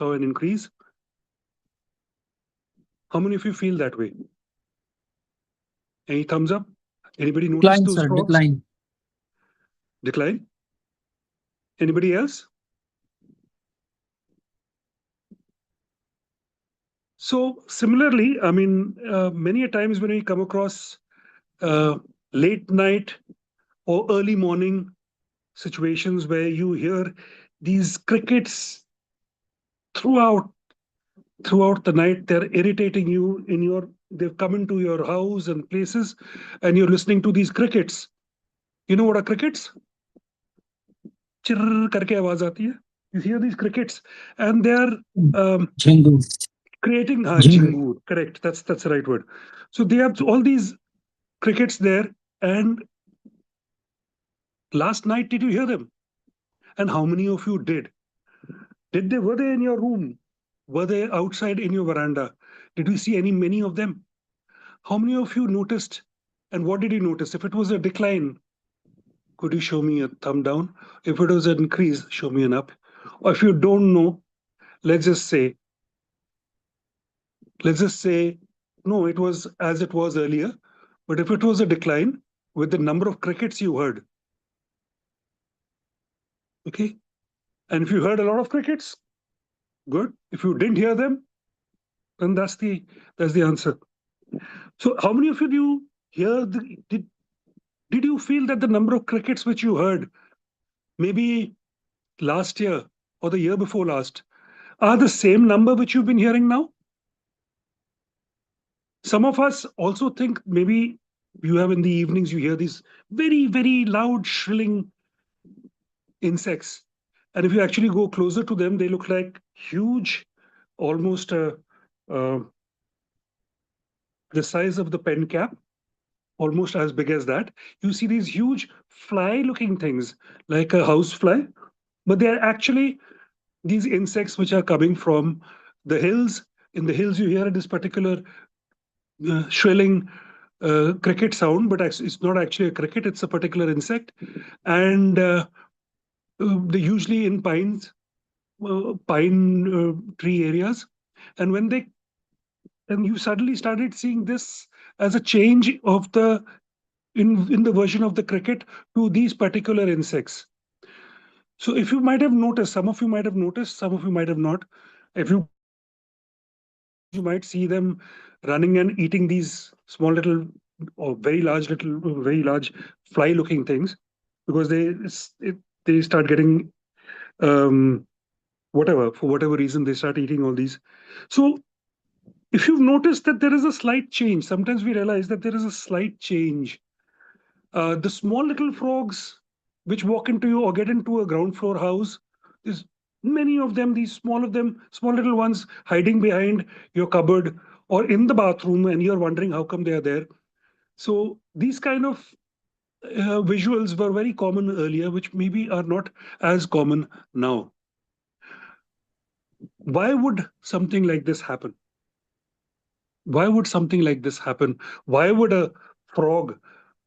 saw an increase. How many of you feel that way? Any thumbs up? Anybody notice Decline, those sir. frogs? Decline. Decline? Anybody else? So similarly, I mean, many a times when we come across uh, late night or early morning situations where you hear these crickets throughout throughout the night, they're irritating you in your, they've come into your house and places, and you're listening to these crickets. You know what are crickets? Chirr करके आवाज आती है. You hear these crickets, and they're um, Jingle. creating Jingle. chingur. Correct. That's the right word. So they have all these crickets there, and last night did you hear them? And how many of you did? Did they were they in your room? Were they outside in your veranda? Did you see many of them? How many of you noticed? And what did you notice? If it was a decline, could you show me a thumb down? If it was an increase, show me an up. Or if you don't know, let's just say, let's just say, no, it was as it was earlier. But if it was a decline with the number of crickets you heard, okay? And if you heard a lot of crickets, good. If you didn't hear them, then that's the answer. So how many of you do you hear did you feel that the number of crickets which you heard maybe last year or the year before last are the same number which you've been hearing now? Some of us also think maybe you have in the evenings, you hear these very, very loud, shrilling insects. And if you actually go closer to them, they look like huge, almost uh, the size of the pen cap, almost as big as that. You see these huge fly-looking things, like a house fly, but they're actually these insects which are coming from the hills. In the hills, you hear this particular shrilling cricket sound, but it's not actually a cricket, it's a particular insect. And they usually in pine tree areas. And when they, and you suddenly started seeing this as a change of the, in the version of the cricket to these particular insects. So if you might have noticed, some of you might have noticed, some of you might have not. If you go to the hills, you might see them running and eating these small little or very large fly-looking things, because they start getting um, whatever, for whatever reason they start eating all these. So if you've noticed that there is a slight change, sometimes we realize that there is a slight change. The small little frogs which walk into you or get into a ground floor house, there's many of them, these small little ones hiding behind your cupboard or in the bathroom, and you're wondering how come they are there. So these kind of visuals were very common earlier, which maybe are not as common now. Why would something like this happen? Why would something like this happen? Why would a frog,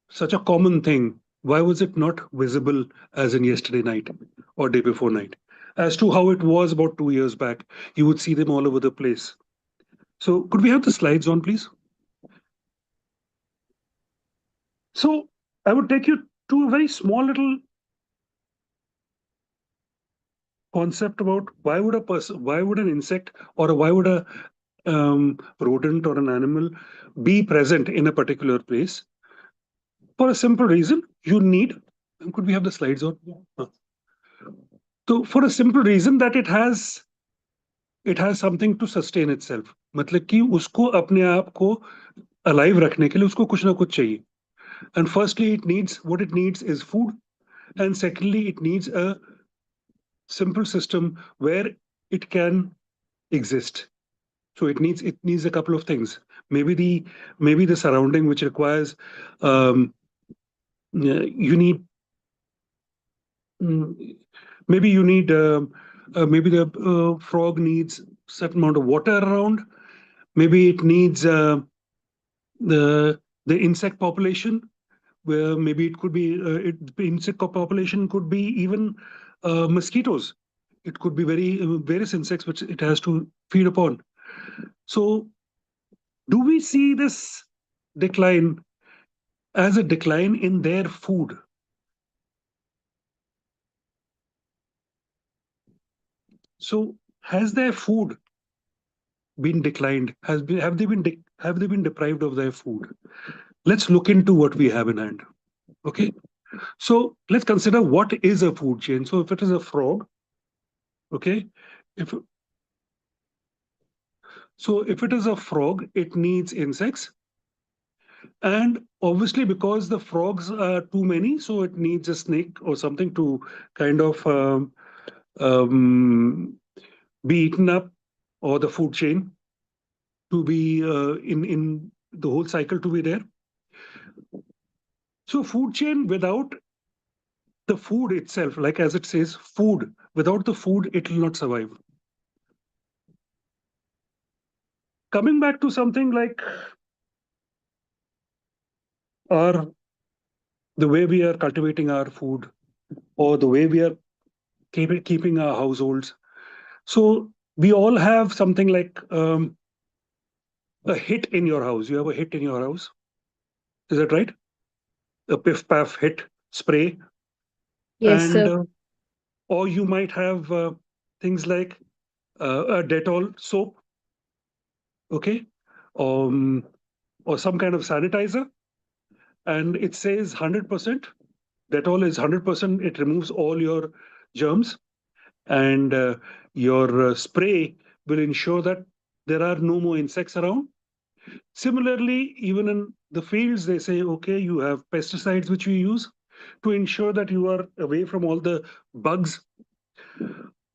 such a common thing, why was it not visible as in yesterday night or day before night? As to how it was about 2 years back, you would see them all over the place. So, could we have the slides on, please? So, I would take you to a very small little concept about why would an insect or why would a rodent or an animal be present in a particular place? For a simple reason, you need. Could we have the slides on? Yeah. So, for a simple reason that it has something to sustain itself. मतलब कि उसको अपने आप को alive रखने के लिए उसको कुछ ना कुछ चाहिए. And firstly, what it needs is food, and secondly, it needs a simple system where it can exist. So it needs a couple of things. Maybe the surrounding which requires you need mm, maybe you need maybe the frog needs certain amount of water around. Maybe it needs the insect population, where maybe it could be the insect population could be even mosquitoes. It could be various insects which it has to feed upon. So, do we see this decline as a decline in their food? So, has their food been declined? Have they been deprived of their food? Let's look into what we have in hand. Okay. So let's consider what is a food chain. So if it is a frog, okay, if if it is a frog, it needs insects, and obviously because the frogs are too many, so it needs a snake or something to kind of um, be eaten up, or the food chain to be in the whole cycle to be there. So food chain without the food itself, like as it says, food, without the food, it will not survive. Coming back to something like our the way we are cultivating our food, or the way we are keeping our households. So we all have something like a hit in your house. You have a hit in your house. Is that right? A piff paff hit spray, Yes, and sir. or you might have things like a Dettol soap, okay, um, or some kind of sanitizer, and it says 100%. Dettol is 100%. It removes all your germs, and your spray will ensure that there are no more insects around. Similarly, even in the fields, they say, okay, you have pesticides which you use to ensure that you are away from all the bugs.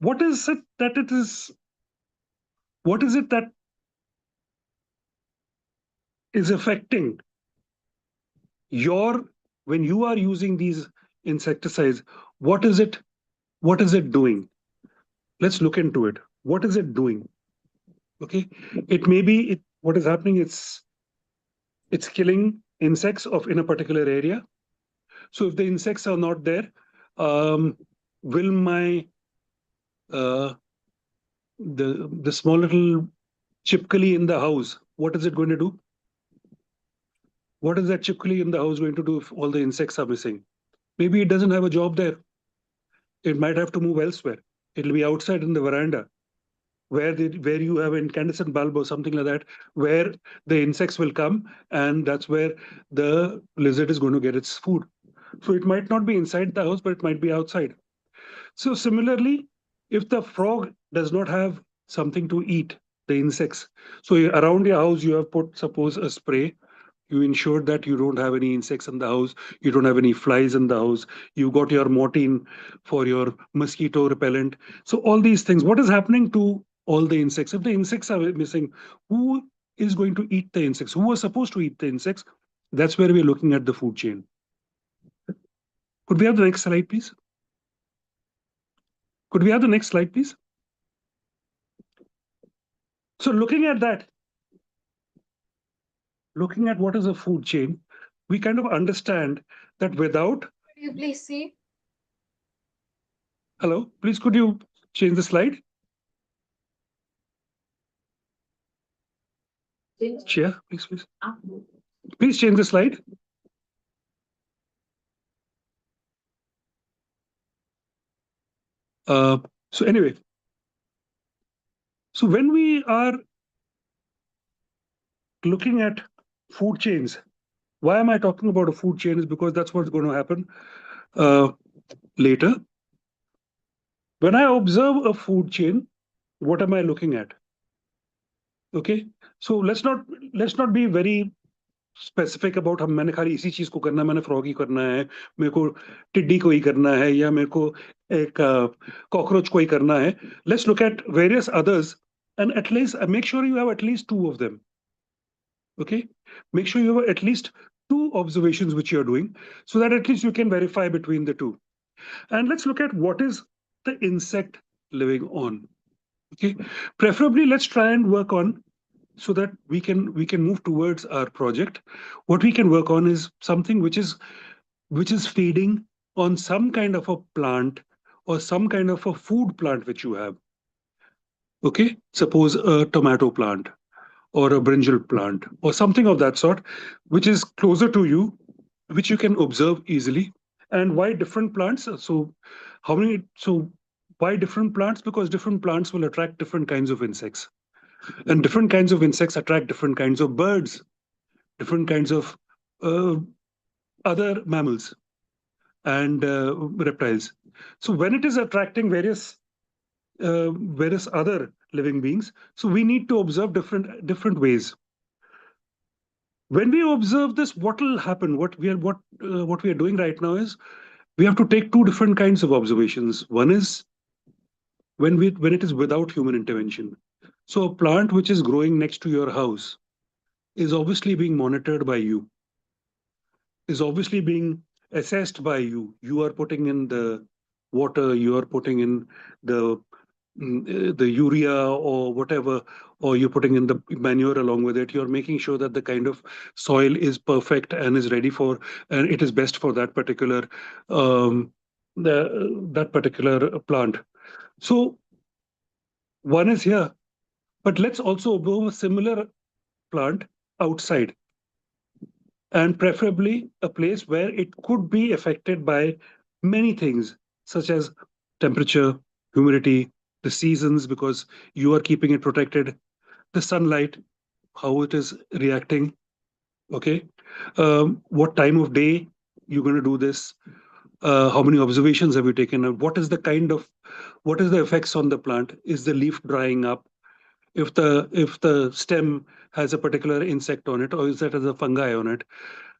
What is it that it is? What is it that is affecting your when you are using these insecticides? What is it? What is it doing? Let's look into it. What is it doing? Okay, it may be it. What is happening? It's killing insects of in a particular area. So if the insects are not there, um, will my uh, the small little chipkali in the house, what is it going to do? What is that chipkali in the house going to do if all the insects are missing? Maybe it doesn't have a job there. It might have to move elsewhere. It'll be outside in the veranda where you have incandescent bulb or something like that, where the insects will come, and that's where the lizard is going to get its food. So it might not be inside the house, but it might be outside. So similarly, if the frog does not have something to eat, the insects, so around your house you have put, suppose, a spray. You ensure that you don't have any insects in the house, you don't have any flies in the house, you got your Mortine for your mosquito repellent. So all these things, what is happening to all the insects? If the insects are missing, who is going to eat the insects? Who was supposed to eat the insects? That's where we're looking at the food chain. Could we have the next slide, please? Could we have the next slide, please? So looking at that, looking at what is a food chain, we kind of understand that without. Could you please see? Hello, please could you change the slide? Chair, please. Please change the slide. Uh, so anyway, so when we are looking at food chains, why am I talking about a food chain? Is because that's what's going to happen uh, later. When I observe a food chain, what am I looking at? Okay, so let's not be very specific about हम मैंने खाली इसी चीज को करना है, मैंने frog ही करना है, मेरे को टिड्डी को ही करना है, या मेरे को एक कॉकरोच को ही करना है. Let's look at various others and at least make sure you have at least two of them. Okay, make sure you have at least two observations which you are doing, so that at least you can verify between the two. And let's look at what is the insect living on. Okay, preferably let's try and work on, so that we can move towards our project. What we can work on is something which is feeding on some kind of a plant or some kind of a food plant which you have. Okay, suppose a tomato plant or a brinjal plant or something of that sort, which is closer to you, which you can observe easily. And why different plants? So, how many? So, why different plants? Because different plants will attract different kinds of insects, and different kinds of insects attract different kinds of birds, different kinds of uh, other mammals and reptiles. So, when it is attracting various other living beings, so we need to observe different ways. When we observe this, what will happen? What we are doing right now is we have to take two different kinds of observations. One is when it is without human intervention. So a plant which is growing next to your house is obviously being monitored by you, is obviously being assessed by you. You are putting in the water, you are putting in the the urea or whatever, or you're putting in the manure along with it. You're making sure that the kind of soil is perfect and is ready for, and it is best for that particular that particular plant. So one is here, but let's also observe a similar plant outside, and preferably a place where it could be affected by many things, such as temperature, humidity, the seasons, because you are keeping it protected, the sunlight, how it is reacting. Okay, what time of day you're going to do this? How many observations have you taken? And what is the effects on the plant? Is the leaf drying up? If the stem has a particular insect on it, or is that as a fungi on it?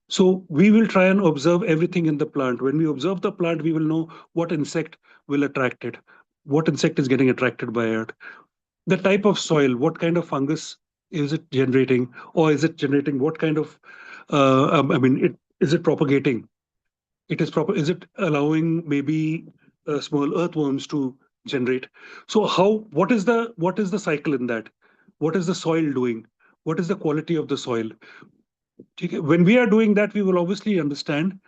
So we will try and observe everything in the plant. When we observe the plant, we will know what insect will attract it, what insect is getting attracted by it, the type of soil, what kind of fungus is it generating, or is it generating what kind of, is it propagating? It is proper. Is it allowing maybe small earthworms to generate? So what is the cycle in that? What is the soil doing? What is the quality of the soil? Okay, when we are doing that, we will obviously understand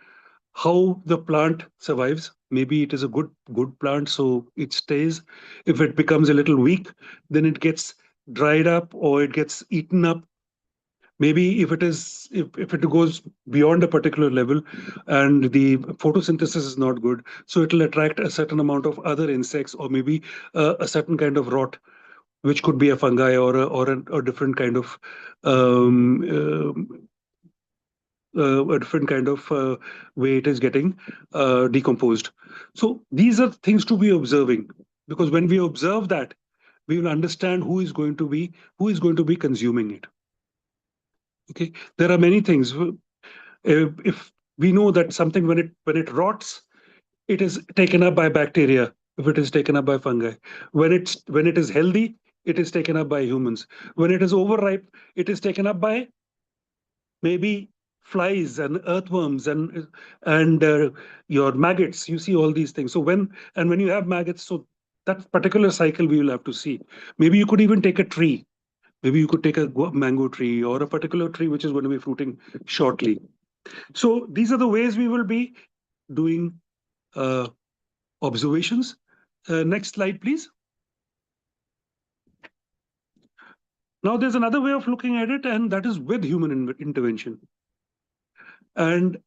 how the plant survives. Maybe it is a good plant, so it stays. If it becomes a little weak, then it gets dried up or it gets eaten up. Maybe if it goes beyond a particular level and the photosynthesis is not good, so it will attract a certain amount of other insects, or maybe a certain kind of rot, which could be a fungi or a different kind of um, a different kind of way it is getting decomposed. So these are things to be observing, because when we observe that, we will understand who is going to be consuming it. Okay, there are many things. If we know that something, when it rots, it is taken up by bacteria. If it is taken up by fungi, when it is healthy, it is taken up by humans. When it is overripe, it is taken up by maybe flies and earthworms and your maggots. You see all these things. So when you have maggots, so that particular cycle we will have to see. Maybe you could even take a tree. Maybe you could take a mango tree or a particular tree which is going to be fruiting shortly. So these are the ways we will be doing uh, observations. Next slide, please. Now, there's another way of looking at it, and that is with human intervention. And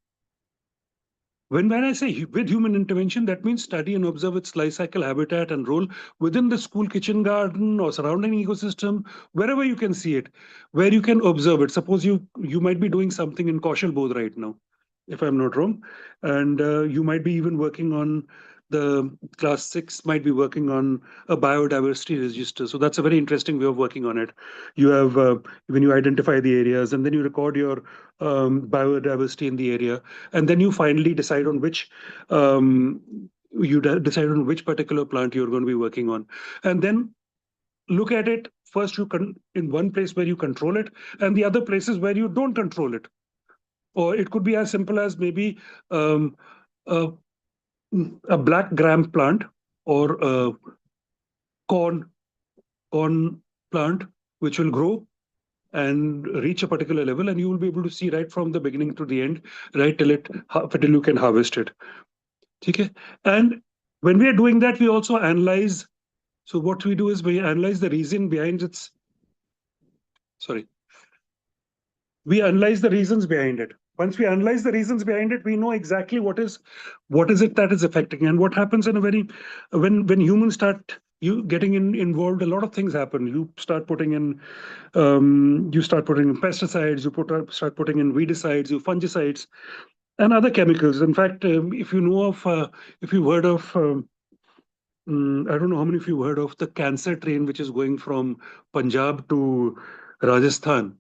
when I say with human intervention, that means study and observe its life cycle, habitat, and role within the school kitchen garden or surrounding ecosystem, wherever you can see it, where you can observe it. Suppose you might be doing something in Kaushal Bodh right now, if I'm not wrong, and you might be even working on the class 6 might be working on a biodiversity register. So that's a very interesting way of working on it. You have when you identify the areas and then you record your biodiversity in the area, and then you finally decide on which decide on which particular plant you're going to be working on, and then look at it first. In one place where you control it, and the other places where you don't control it. Or it could be as simple as maybe um, a, a black gram plant or a corn corn plant which will grow and reach a particular level, and you will be able to see right from the beginning to the end, right till you can harvest it. Okay? And When we are doing that, we also analyze. So what we do is we analyze the reason behind its, sorry, we analyze the reasons behind it. Once we analyze the reasons behind it, we know exactly what is it that is affecting. And what happens in a very, when humans start you getting involved, a lot of things happen. You start putting in pesticides, start putting in weedicides, fungicides, and other chemicals. In fact, if you know of, if you've heard of, I don't know how many of you heard of the cancer train, which is going from Punjab to Rajasthan,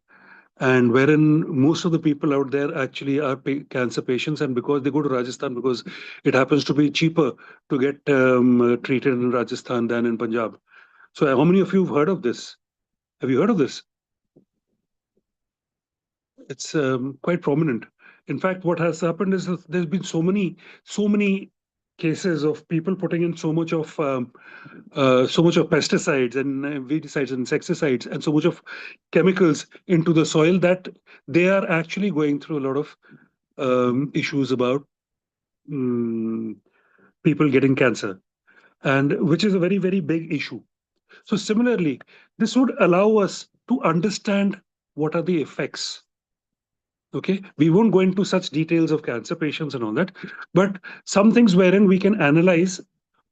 and wherein most of the people out there actually are cancer patients, and because they go to Rajasthan because it happens to be cheaper to get treated in Rajasthan than in Punjab. So, how many of you have heard of this? Have you heard of this? It's quite prominent. In fact, what has happened is that there's been so many cases of people putting in so much of pesticides and weedicides and insecticides and so much of chemicals into the soil that they are actually going through a lot of issues about um, people getting cancer, and which is a very big issue. So similarly, this would allow us to understand what are the effects. Okay, we won't go into such details of cancer patients and all that, but some things wherein we can analyze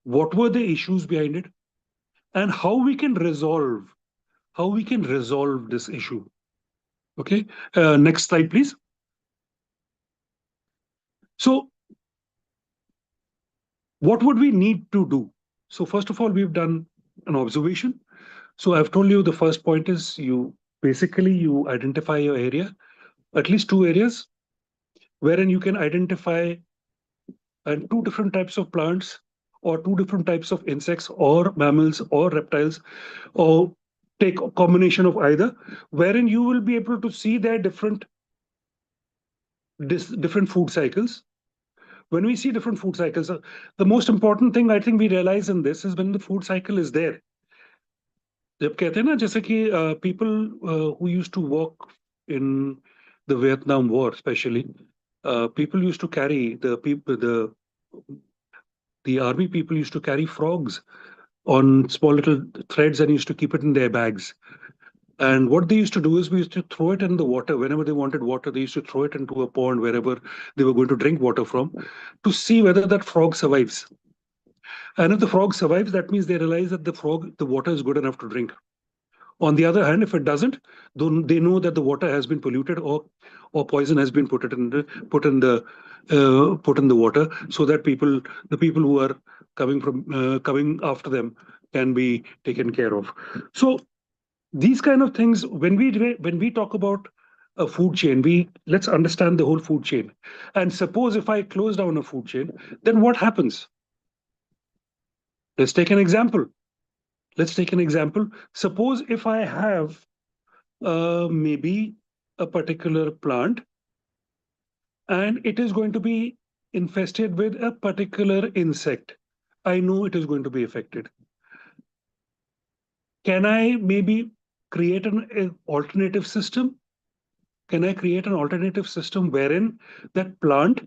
what were the issues behind it and how we can resolve this issue. Okay, next slide, please. So, what would we need to do? So, first of all, we've done an observation. So, I've told you the first point is you identify your area, at least two areas, wherein you can identify two different types of plants or two different types of insects or mammals or reptiles, or take a combination of either, wherein you will be able to see their different food cycles. When we see different food cycles, the most important thing I think we realize in this is when the food cycle is there. जब कहते हैं ना जैसे कि people who used to work in the Vietnam War, especially people used to carry the army people used to carry frogs on small little threads and used to keep it in their bags. And what they used to do is we used to throw it in the water. Whenever they wanted water, they used to throw it into a pond wherever they were going to drink water from to see whether that frog survives. And if the frog survives, that means they realize that the water is good enough to drink. On the other hand, if it doesn't, then they know that the water has been polluted or poison has been put in the water, so that the people who are coming after them can be taken care of. So these kind of things, when we talk about a food chain, we let's understand the whole food chain. And suppose if I close down a food chain, then what happens? Let's take an example. Suppose if I have maybe a particular plant and it is going to be infested with a particular insect. I know it is going to be affected. Can I maybe create an alternative system? Can I create an alternative system wherein that plant,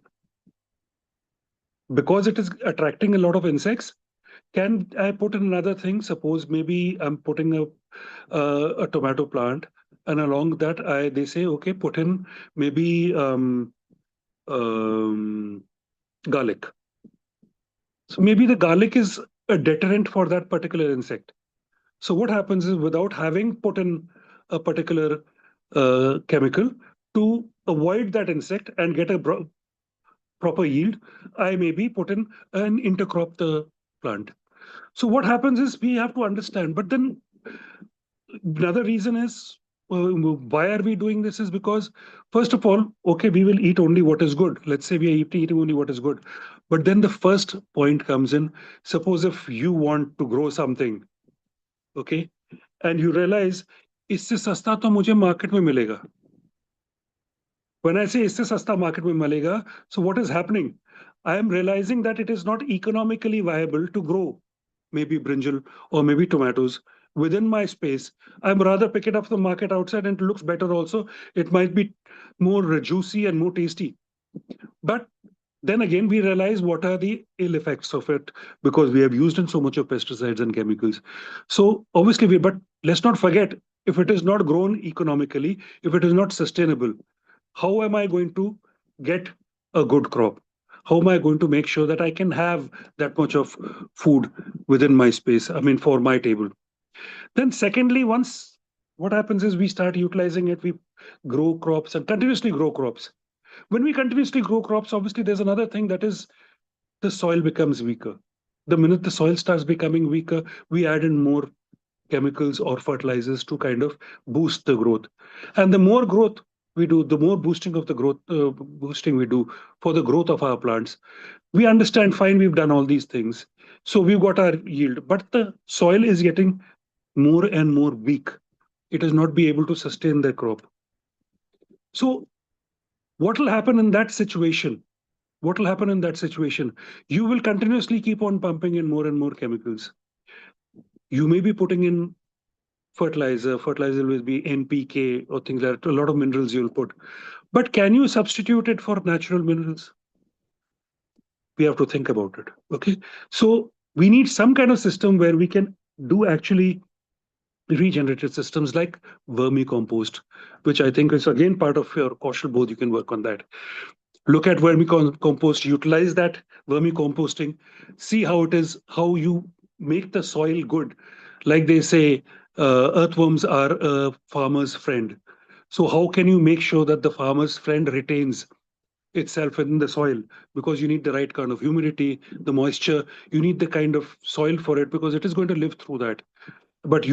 because it is attracting a lot of insects, can I put in another thing? Suppose maybe I'm putting a tomato plant, and along that they say, okay, put in maybe garlic. So maybe the garlic is a deterrent for that particular insect. So what happens is, without having put in a particular chemical to avoid that insect and get a proper yield, I maybe put in an intercrop the plant. So what happens is we have to understand. But then another reason is, why are we doing this is because, first of all, okay, we will eat only what is good. Let's say we are eating only what is good. But then the first point comes in. Suppose if you want to grow something, okay, and you realize इससे सस्ता तो मुझे market में मिलेगा. When I say इससे सस्ता market में मिलेगा, so what is happening? I am realizing that it is not economically viable to grow maybe brinjal or maybe tomatoes within my space. I'm rather pick it up from the market outside, and it looks better also. It might be more juicy and more tasty. But Then again, we realize what are the ill effects of it because we have used in so much of pesticides and chemicals. So obviously, but let's not forget, if it is not grown economically, if it is not sustainable, how am I going to get a good crop? How am I going to make sure that I can have that much of food within my space? I mean, for my table. Then, secondly, once what happens is we start utilizing it, we grow crops and continuously grow crops. When we continuously grow crops, obviously, there's another thing that is the soil becomes weaker. The minute the soil starts becoming weaker, we add in more chemicals or fertilizers to kind of boost the growth. And the more growth we do, the more boosting of the growth, boosting we do for the growth of our plants. We understand, fine, we've done all these things. So we've got our yield, but the soil is getting more and more weak. It is not be able to sustain the crop. So what will happen in that situation? What will happen in that situation? You will continuously keep on pumping in more and more chemicals. You may be putting in fertilizer will be NPK or things like that, a lot of minerals you'll put. But can you substitute it for natural minerals? We have to think about it. Okay. So we need some kind of system where we can do actually regenerated systems like vermicompost, which I think is again part of your Kaushal board. You can work on that. Look at vermicompost, utilize that vermicomposting, see how it is, how you make the soil good. Like they say, earthworms are a farmer's friend. So how can you make sure that the farmer's friend retains itself in the soil? Because you need the right kind of humidity, the moisture, you need the kind of soil for it because it is going to live through that. But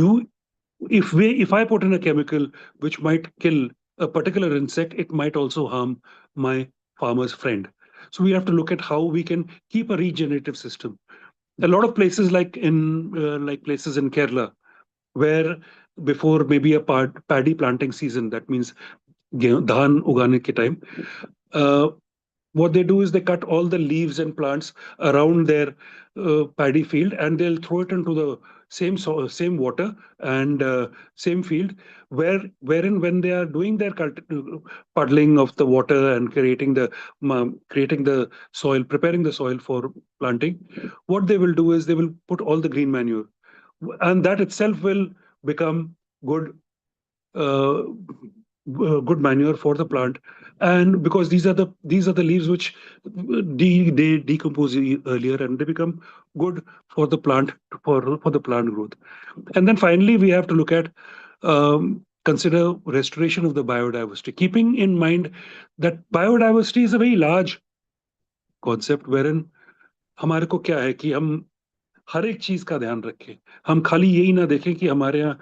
if I put in a chemical which might kill a particular insect, it might also harm my farmer's friend. So we have to look at how we can keep a regenerative system. A lot of places like places in Kerala where before maybe a paddy planting season, that means धान उगाने के time, uh, what they do is they cut all the leaves and plants around their paddy field and they'll throw it into the same water and same field wherein when they are doing their puddling of the water and creating the soil, preparing the soil for planting, what they will do is they will put all the green manure, and that itself will become good uh, good manure for the plant. And because these are the leaves which they decompose earlier and they become good for the plant, for the plant growth. And then finally we have to look at consider restoration of the biodiversity, keeping in mind that biodiversity is a very large concept wherein हमारे को क्या है कि हम हर एक चीज का ध्यान रखें. हम खाली यही ना देखें कि हमारे यहाँ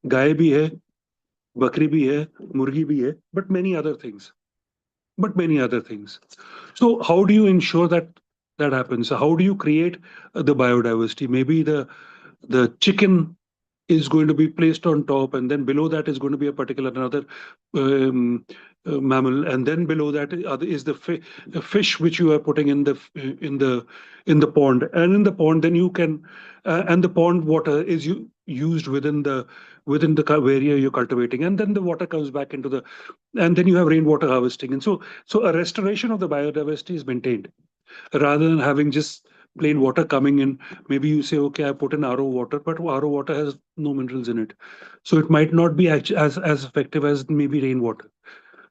गाय भी है, बकरी भी है, मुर्गी भी है, but many other things. So how do you ensure that that happens? So how do you create the biodiversity? Maybe the chicken is going to be placed on top, and then below that is going to be a particular another um, mammal, and then below that is the fish which you are putting in the in the pond, and in the pond then you can and the pond water is used within the area you're cultivating, and then the water comes back into the, and then you have rainwater harvesting, and so a restoration of the biodiversity is maintained rather than having just plain water coming in. Maybe you say, okay, I put in RO water, but RO water has no minerals in it. So it might not be as effective as maybe rainwater.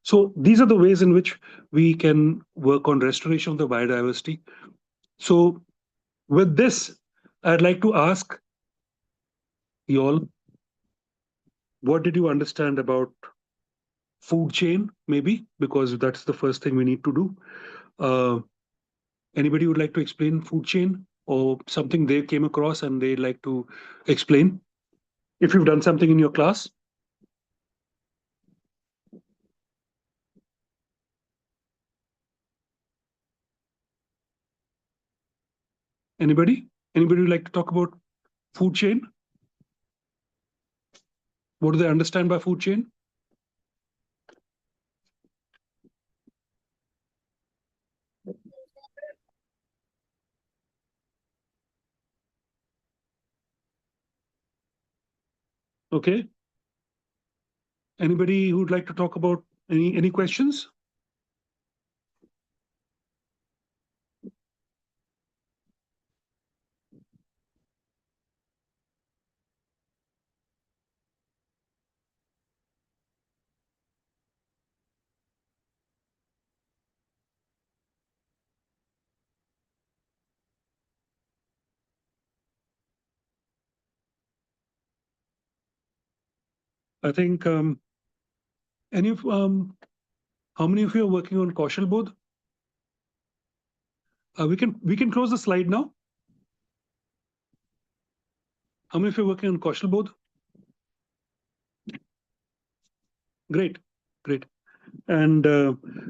So these are the ways in which we can work on restoration of the biodiversity. So with this, I'd like to ask you all, what did you understand about food chain, maybe? Because that's the first thing we need to do. Uh, Anybody would like to explain food chain or something they came across and they'd like to explain? If you've done something in your class, anybody? Anybody would like to talk about food chain? What do they understand by food chain? Okay. Anybody who'd like to talk about any questions? I think any of how many of you are working on Kaushal Bodh? We can close the slide now. How many of you are working on Kaushal Bodh? Great, great. And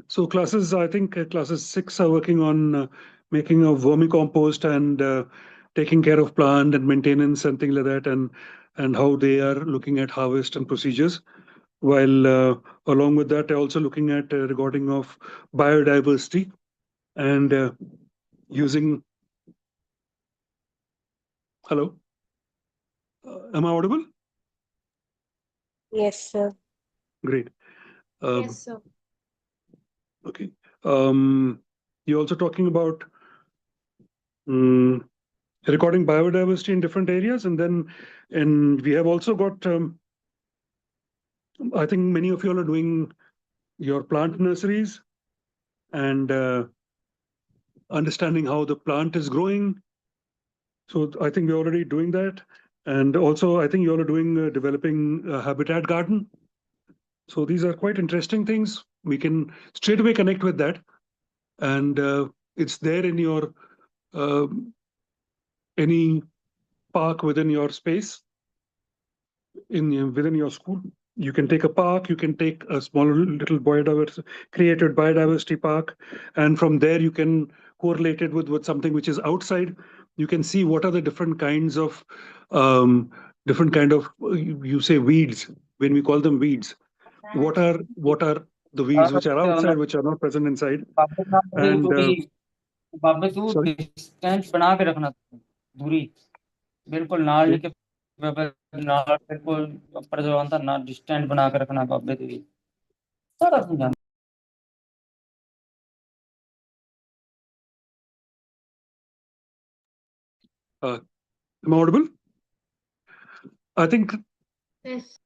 so classes, I think classes 6 are working on making a vermicompost and taking care of plant and maintenance and things like that, and how they are looking at harvest and procedures. While along with that, they're also looking at regarding of biodiversity and using. Hello, am I audible? Yes, sir. Great. Yes, sir. Okay. You're also talking about recording biodiversity in different areas, and we have also got. I think many of you all are doing your plant nurseries and understanding how the plant is growing. So I think we're already doing that, and also I think you all are doing developing a habitat garden. So these are quite interesting things. We can straight away connect with that, and it's there in your uh, any park within your space in within your school. You can take a park, you can take a small little biodiversity created biodiversity park, and from there you can correlate it with something which is outside. You can see what are the different kinds of different kind of you say weeds when we call them weeds. What are the weeds which are outside, which are not present inside, and बाबे तू sorry. Distance बना के रखना दूरी बिल्कुल नाल Yeah. लेके बाबे नाल बिल्कुल ऊपर जो अंदर ना डिस्टेंस बना के रखना बाबे तू सारा समझाना Am I audible? I think Yes.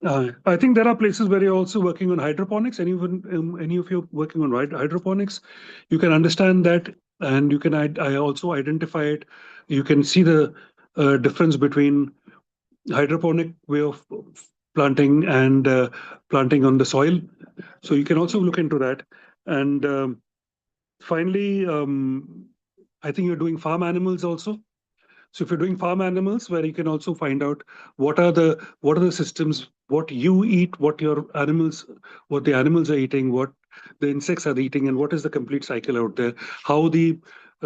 I think there are places where you're also working on hydroponics. Any of you working on hydroponics, you can understand that, and you can I also identify it. You can see the difference between hydroponic way of planting and planting on the soil. So you can also look into that. And finally, I think you're doing farm animals also. So if you're doing farm animals, where you can also find out what are the systems, what you eat, what the animals are eating, what the insects are eating, and what is the complete cycle out there, how the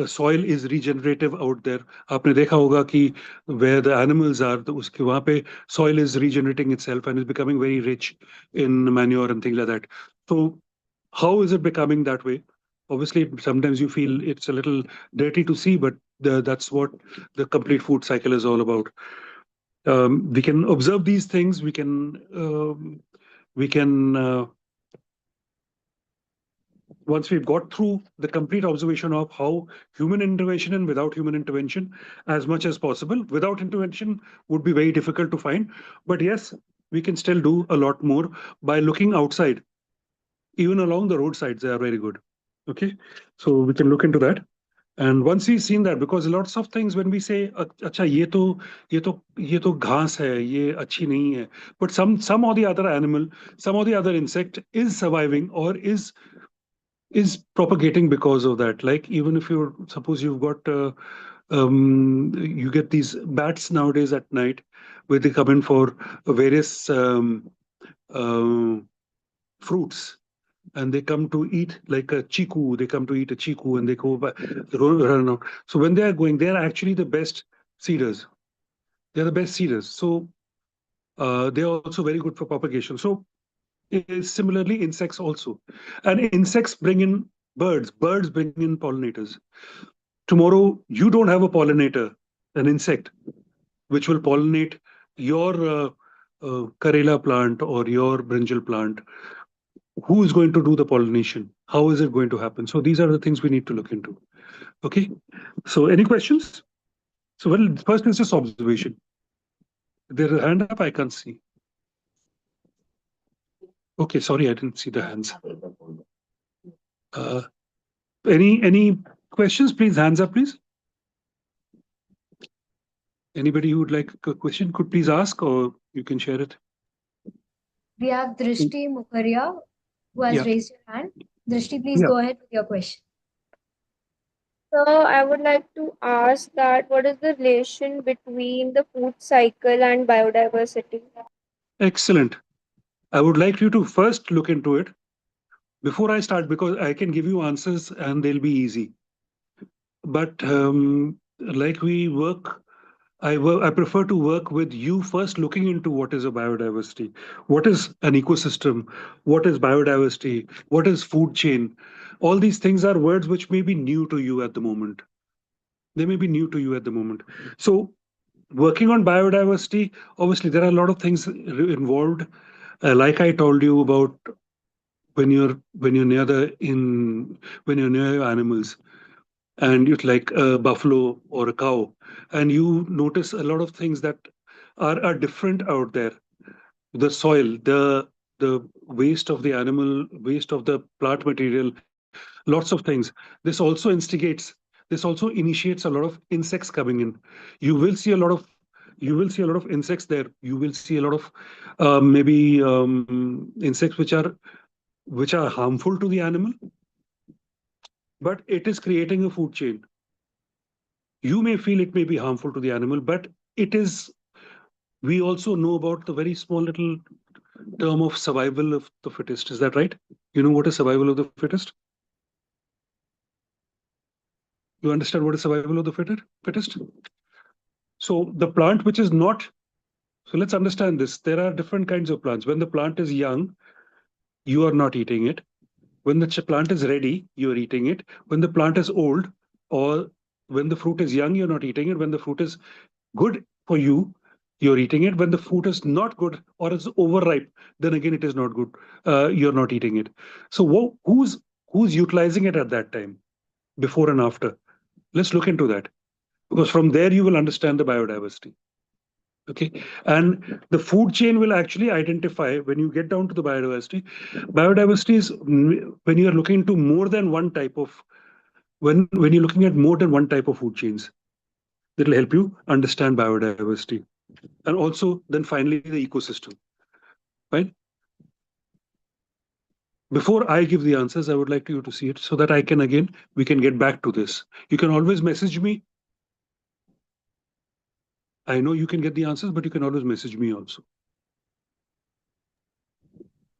soil is regenerative out there. आपने देखा होगा कि where the animals are, तो उसके वहाँ पे soil is regenerating itself and is becoming very rich in manure and things like that. So how is it becoming that way? Obviously, sometimes you feel it's a little dirty to see, but that's what the complete food cycle is all about. We can observe these things. We can once we've got through the complete observation of how human intervention and without human intervention, as much as possible. Without intervention would be very difficult to find, but yes, we can still do a lot more by looking outside. Even along the roadsides, they are very good. Okay, so we can look into that. And once we've seen that, because lots of things when we say, "Acha, ये तो घास है, ये अच्छी नहीं है," but some or the other animal, some or the other insect is surviving or is propagating because of that. Like even if you suppose you've got you get these bats nowadays at night, where they come in for various fruits, and they come to eat like a chiku. They come to eat a chiku, and they go back, run out. So when they are going, they are actually the best seeders. They are the best seeders. So they are also very good for propagation. So similarly, insects also, and insects bring in birds. Birds bring in pollinators. Tomorrow, you don't have a pollinator, an insect, which will pollinate your Karela plant or your brinjal plant. Who is going to do the pollination? How is it going to happen? So these are the things we need to look into. Okay. So any questions? So well, first is just observation. There is a hand up. I can't see. Okay, sorry, I didn't see the hands. Uh, any questions? Please, hands up, please. Anybody who would like a question could please ask, or you can share it. We have Drishti Mukherjee who has Yeah. raised her hand. Drishti, please Yeah. go ahead with your question. So I would like to ask that what is the relation between the food cycle and biodiversity? Excellent. I would like you to first look into it before I start, because I can give you answers and they'll be easy. But like we work, I prefer to work with you first looking into what is a biodiversity, what is an ecosystem, what is biodiversity, what is food chain. All these things are words which may be new to you at the moment. They may be new to you at the moment. So working on biodiversity, obviously there are a lot of things involved. Like I told you about when you're near when you're near animals, and it's like a buffalo or a cow, and you notice a lot of things that are different out there. The soil, the waste of the animal, waste of the plant material, lots of things. This also initiates a lot of insects coming in. You will see a lot of you will see a lot of insects there. You will see a lot of maybe insects which are harmful to the animal, but it is creating a food chain. You may feel it may be harmful to the animal, but it is. We also know about the very small little term of survival of the fittest. Is that right? You know what is survival of the fittest? You understand what is survival of the fittest? So the plant which is not. So let's understand this. There are different kinds of plants. When the plant is young, you are not eating it. When the plant is ready, you are eating it. When the plant is old, or when the fruit is young, you're not eating it. When the fruit is good for you, you're eating it. When the fruit is not good or is overripe, then again it is not good. You're not eating it. So who's utilizing it at that time, before and after? Let's look into that, because from there you will understand the biodiversity. Okay, and the food chain will actually identify when you get down to the biodiversity. Biodiversity is when you are looking into more than one type of when you're looking at more than one type of food chains. That will help you understand biodiversity, and also then finally the ecosystem. Right. Before I give the answers, I would like you to see it so that we can get back to this. You can always message me. I know you can get the answers, but you can always message me also.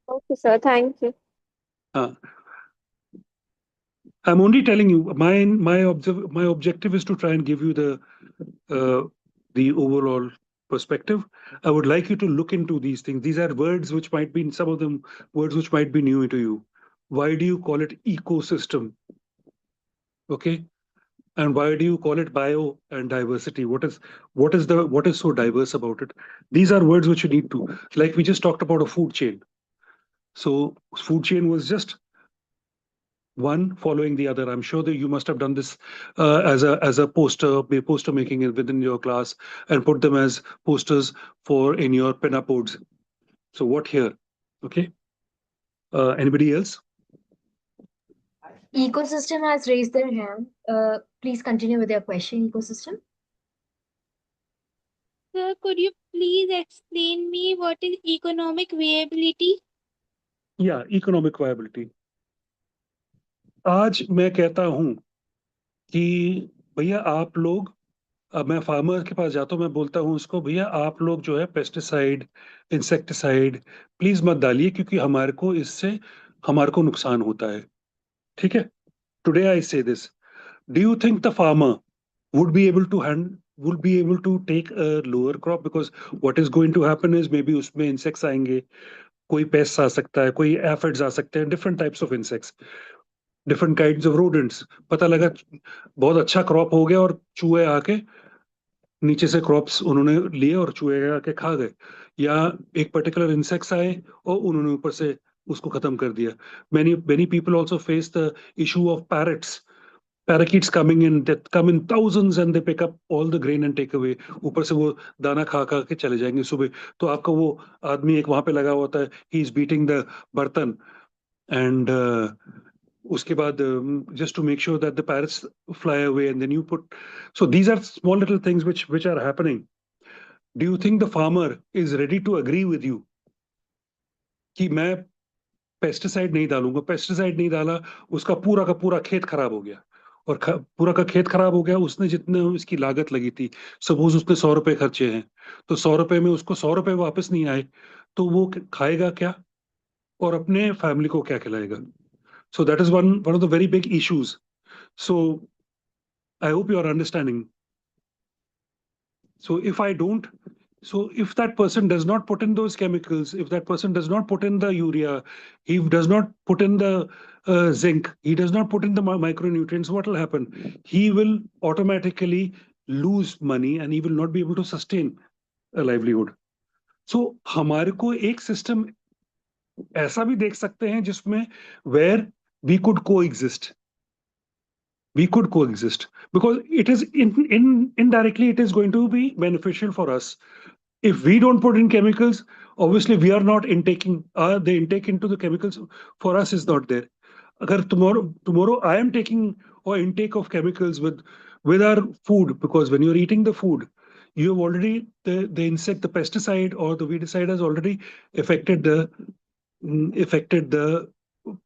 Okay, sir. Thank you. Uh, I'm only telling you my objective is to try and give you uh, the overall perspective. I would like you to look into these things. These are words which might be some of them words which might be new to you. Why do you call it ecosystem? Okay, and why do you call it bio and diversity? What is so diverse about it? These are words which you need to, like we just talked about a food chain. So food chain was just one following the other. I'm sure that you must have done this as a poster making it within your class and put them as posters for in your pinup boards. So what here? Okay. Anybody else? Ecosystem has raised their hand. Please continue with your question, Ecosystem. Sir, could you please explain me what is economic viability? Yeah, economic viability. आज मैं कहता हूं कि भैया आप लोग, अब मैं फार्मर के पास जाता हूँ, मैं बोलता हूँ उसको, भैया आप लोग जो है पेस्टिसाइड, इंसेक्टिसाइड प्लीज मत डालिए, क्योंकि हमारे को नुकसान होता है. ठीक है. टुडे आई से this. Do you think the farmer would be able to would be able to take a lower crop? Because what is going to happen is maybe उसमें insects आएंगे, कोई pests आ सकता है, कोई aphids आ सकते हैं, different types of insects, different kinds of rodents. पता लगा बहुत अच्छा crop हो गया और चूहे आके नीचे से क्रॉप्स उन्होंने लिए और चूहे आके खा गए, या एक पर्टिकुलर इंसेक्ट्स आए और उन्होंने ऊपर से उसको खत्म कर दिया. Many people also face the issue of parakeets coming in that come in thousands and they pick up all the grain and take away. ऊपर से वो दाना खा खा के चले जाएंगे सुबह. तो आपका वो आदमी एक वहां पे लगा होता है, ही इज बीटिंग द बर्तन, एंड उसके बाद just to make sure that the parrots fly away, and then you put. So these are small little things which are happening. Do you think the farmer is ready to agree with you? कि मैं pesticide नहीं डालूंगा, pesticide नहीं डाला, उसका पूरा का पूरा खेत खराब हो गया, और पूरा का खेत खराब हो गया, उसने जितने इसकी लागत लगी थी, सपोज उसने 100 रुपए खर्चे हैं, तो 100 रुपए में उसको 100 रुपए वापस नहीं आए, तो वो खाएगा क्या और अपने फैमिली को क्या खिलाएगा? So that is one of the very big issues. So I hope you are understanding. So if I don't, so if that person does not put in those chemicals, if that person does not put in the urea, he does not put in the zinc, he does not put in the micronutrients, what will happen? He will automatically lose money and he will not be able to sustain a livelihood. So हमारे को एक system ऐसा भी देख सकते हैं जिसमें where we could coexist. We could coexist because it is indirectly it is going to be beneficial for us. If we don't put in chemicals, obviously we are not intaking, the intake into the chemicals for us is not there. Agar tomorrow I am taking or intake of chemicals with our food, because when you're eating the food, you have already the insect, the pesticide or the weedicide has already affected the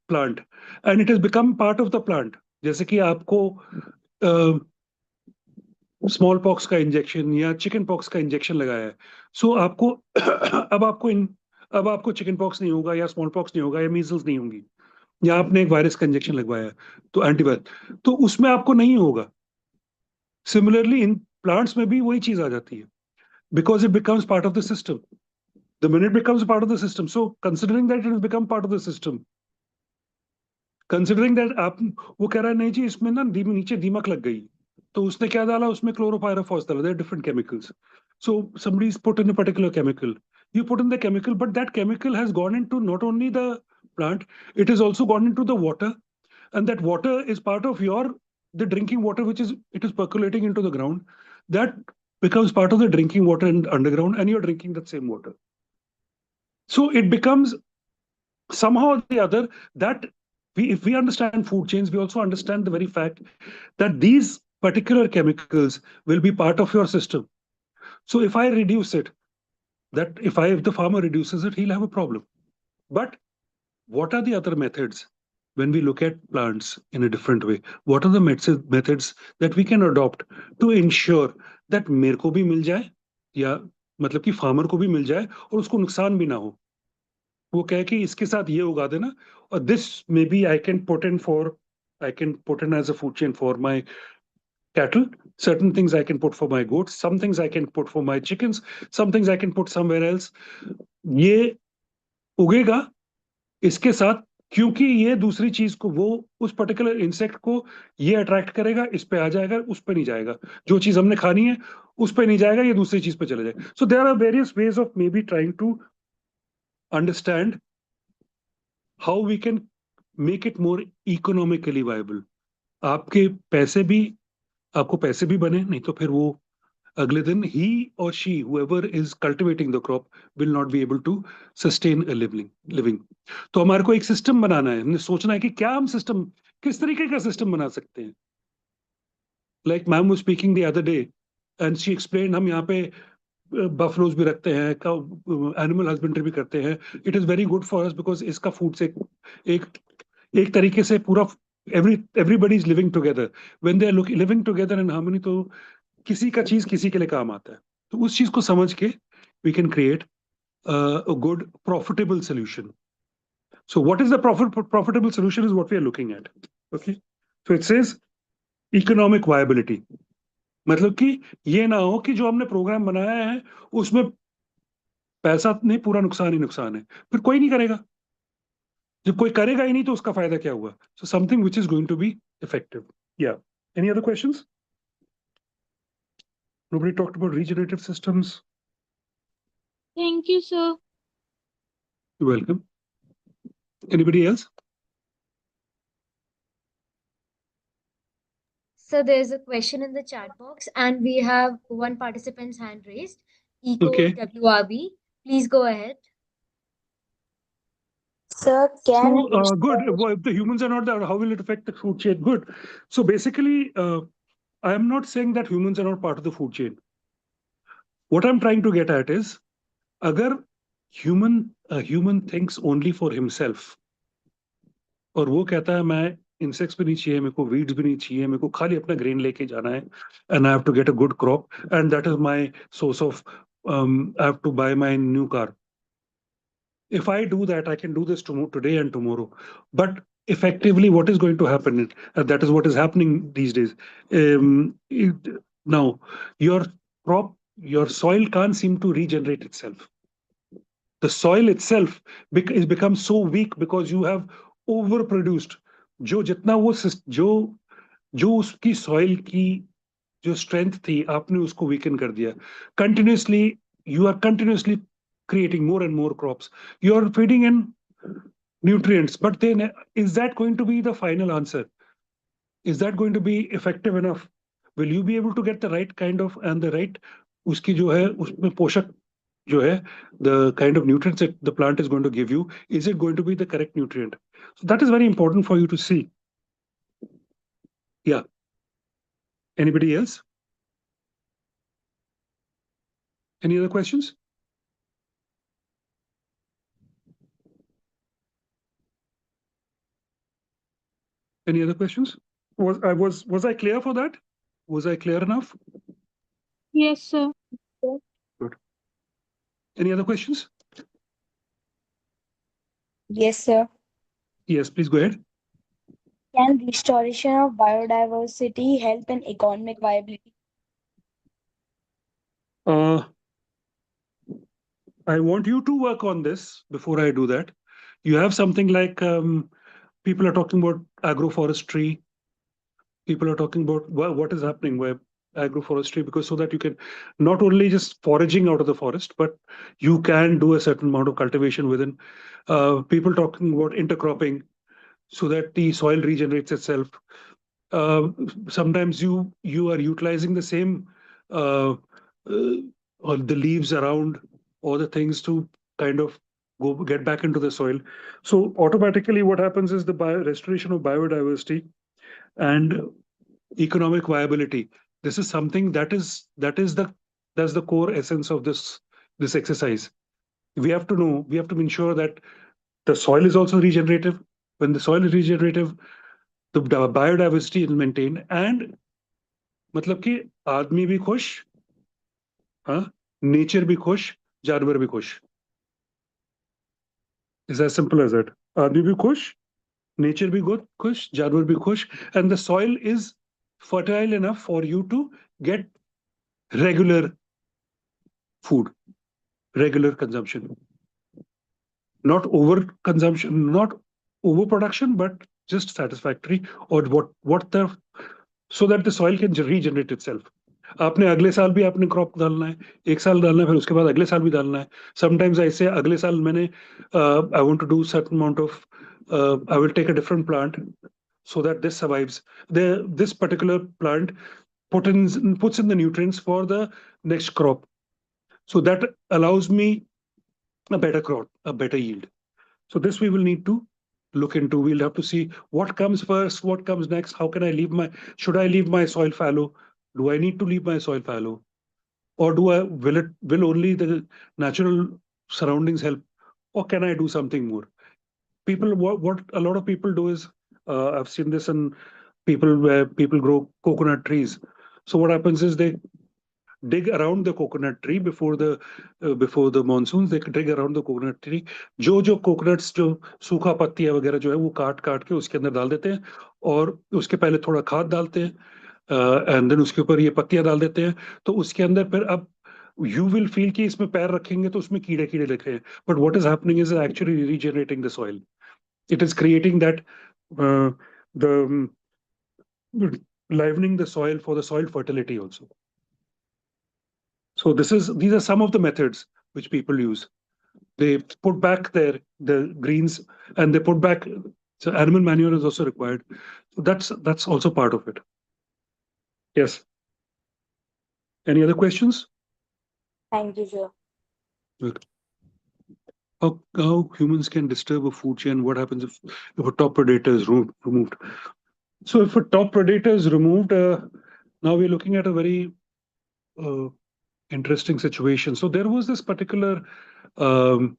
plant, and it has become part of the plant. जैसे कि आपको small pox का injection या chicken pox का injection लगाया है, सो आपको अब आपको चिकन पॉक्स नहीं होगा या स्मॉल पॉक्स नहीं होगा या मीजल्स नहीं होंगी, या आपने एक वायरस का इंजेक्शन लगवाया है, तो एंटीबायोटिक तो उसमें आपको नहीं होगा. सिमिलरली इन प्लांट्स में भी वही चीज आ जाती है, because it becomes part of the system. The minute becomes part of the system, so considering that it become part of the system, considering that आप, वो कह रहा है नहीं जी इसमें ना नीचे दीमक लग गई, तो उसने क्या डाला, उसमें क्लोरोपायरोफॉस डाला. There different chemicals. So somebody is put in a particular chemical. You put in the chemical, but that chemical has gone into not only the plant, it has also gone into the water, and that water is part of the drinking water, which is it is percolating into the ground. That becomes part of the drinking water and underground, and you're drinking that same water. So it becomes somehow or the other that if we understand food chains, we also understand the very fact that these particular chemicals will be part of your system. So if I reduce it, if the farmer reduces it, he'll have a problem. But what are the other methods when we look at plants in a different way? What are the methods that we can adopt to ensure that मेरे को भी मिल जाए, या मतलब कि farmer को भी मिल जाए और उसको नुकसान भी ना हो? वो कहे कि इसके साथ ये उगा देना, और this maybe I can put in as a food chain for my cattle. Certain things I can put for my goats, some things I can put for my chickens, some things I can put somewhere else. ये उगेगा इसके साथ, क्योंकि ये दूसरी चीज को, वो उस पर्टिकुलर इंसेक्ट को ये अट्रैक्ट करेगा, इस पे आ जाएगा, उस पे नहीं जाएगा. जो चीज हमने खानी है उस पे नहीं जाएगा, ये दूसरी चीज पे चले जाएगा. So there are various ways of maybe trying to understand how we can make it more economically viable. आपको पैसे भी बने, नहीं तो फिर वो अगले दिन he or she, whoever is cultivating the crop, will not be able to sustain a living. तो हमारे को एक सिस्टम बनाना है, हमने सोचना है कि क्या हम सिस्टम, किस तरीके का सिस्टम बना सकते हैं. Like ma'am was speaking the other day and she explain, हम यहाँ पे बफलोज भी रखते हैं, एनिमल हस्बेंड्री भी करते हैं. It is very good for us because इसका फूड से एक तरीके से पूरा everybody is living together. When they are living together in harmony, तो किसी का चीज किसी के लिए काम आता है. तो उस चीज को समझ के we can create a good profitable solution. So what is the profitable solution is what we are looking at. Okay, so it says economic viability. मतलब कि ये ना हो कि जो हमने प्रोग्राम बनाया है उसमें पैसा नहीं, पूरा नुकसान ही नुकसान है, फिर कोई नहीं करेगा. जब कोई करेगा ही नहीं तो उसका फायदा क्या हुआ? So something which is going to be effective. Yeah. Any other questions? Nobody talked about regenerative systems. Thank you, sir. You're welcome. Anybody else? So there's a question in the chat box, and we have one participant's hand raised. Eco Okay. WRB. Please go ahead. Sir, can So, good. Well, if the humans are not there, how will it affect the food chain? Good. So basically, I am not saying that humans are not part of the food chain. What I'm trying to get at is, अगर a human thinks only for himself. और वो कहता है मैं insects भी नहीं चाहिए, मेरे को वीड्स भी नहीं चाहिए, मेरे को खाली अपना ग्रेन लेके जाना है, and I have to get a good crop, and that is my source of I have to buy my new car. If I do that, I can do this today and tomorrow. But effectively, what is going to happen? That is what is happening these days. Now, your crop, your soil can't seem to regenerate itself. The soil itself is become so weak because you have overproduced. जो जितना वो जो जो उसकी soil की जो strength थी, आपने उसको weaken कर दिया. Continuously, you are continuously creating more and more crops. You are feeding in nutrients, but then is that going to be the final answer? Is that going to be effective enough? Will you be able to get the right kind of and the right उसकी जो है उसमें पोषक जो है, the kind of nutrients that the plant is going to give you, is it going to be the correct nutrient? So that is very important for you to see. Yeah. Anybody else? Any other questions? Any other questions? Was I clear for that? Was I clear enough? Yes, sir. Good. Any other questions? Yes, sir. Yes, please go ahead. Can restoration of biodiversity help in economic viability? I want you to work on this before I do that. You have something like people are talking about agroforestry. People are talking about what is happening where agroforestry, because so that you can not only just foraging out of the forest, but you can do a certain amount of cultivation within. People talking about intercropping so that the soil regenerates itself. Sometimes you are utilizing the same or the leaves around or the things to kind of get back into the soil. So automatically what happens is the restoration of biodiversity and economic viability. This is something that's the core essence of this exercise. We have to ensure that the soil is also regenerative. When the soil is regenerative, the biodiversity is maintained, and मतलब कि आदमी भी खुश, हाँ, nature भी खुश, जानवर भी खुश. It's as simple as that. आदमी भी खुश, nature भी good, खुश, जानवर भी खुश, and the soil is fertile enough for you to get regular food, regular consumption. Not over consumption, not overproduction, but just satisfactory, or so that the soil can regenerate itself. आपने अगले साल भी आपने crop डालना है, एक साल डालना है, फिर उसके बाद अगले साल भी डालना है. समटाइम्स ऐसे अगले साल मैंने I want to do certain amount of I will take a different plant so that this survives. This particular plant puts in the nutrients for the next crop. So that allows me a better crop, a better yield. So this we will need to look into. We'll have to see what comes first, what comes next. How can I should I leave my soil fallow? Do I need to leave my soil fallow? Or will only the natural surroundings help? Or can I do something more? What a lot of people do is, I've seen this in people where people grow coconut trees. So what happens is they dig around the coconut tree before the monsoons. They dig around the coconut tree. जो coconuts जो सूखा पत्तियां वगैरह जो है वो काट काट के उसके अंदर डाल देते हैं, और उसके पहले थोड़ा खाद डालते हैं, एंड देन उसके ऊपर ये पत्तियां डाल देते हैं. तो उसके अंदर फिर अब you will feel कि इसमें पैर रखेंगे तो उसमें कीड़े कीड़े लग रहे हैं. But what is happening is actually regenerating the soil. It is creating that the livening the soil for the soil fertility also. So these are some of the methods which people use. They put back the greens, and they put back. So animal manure is also required. So that's also part of it. Yes. Any other questions? Thank you, sir. Good. How humans can disturb a food chain? What happens if a top predator is removed? So if a top predator is removed, now we're looking at a very interesting situation. So there was this particular um,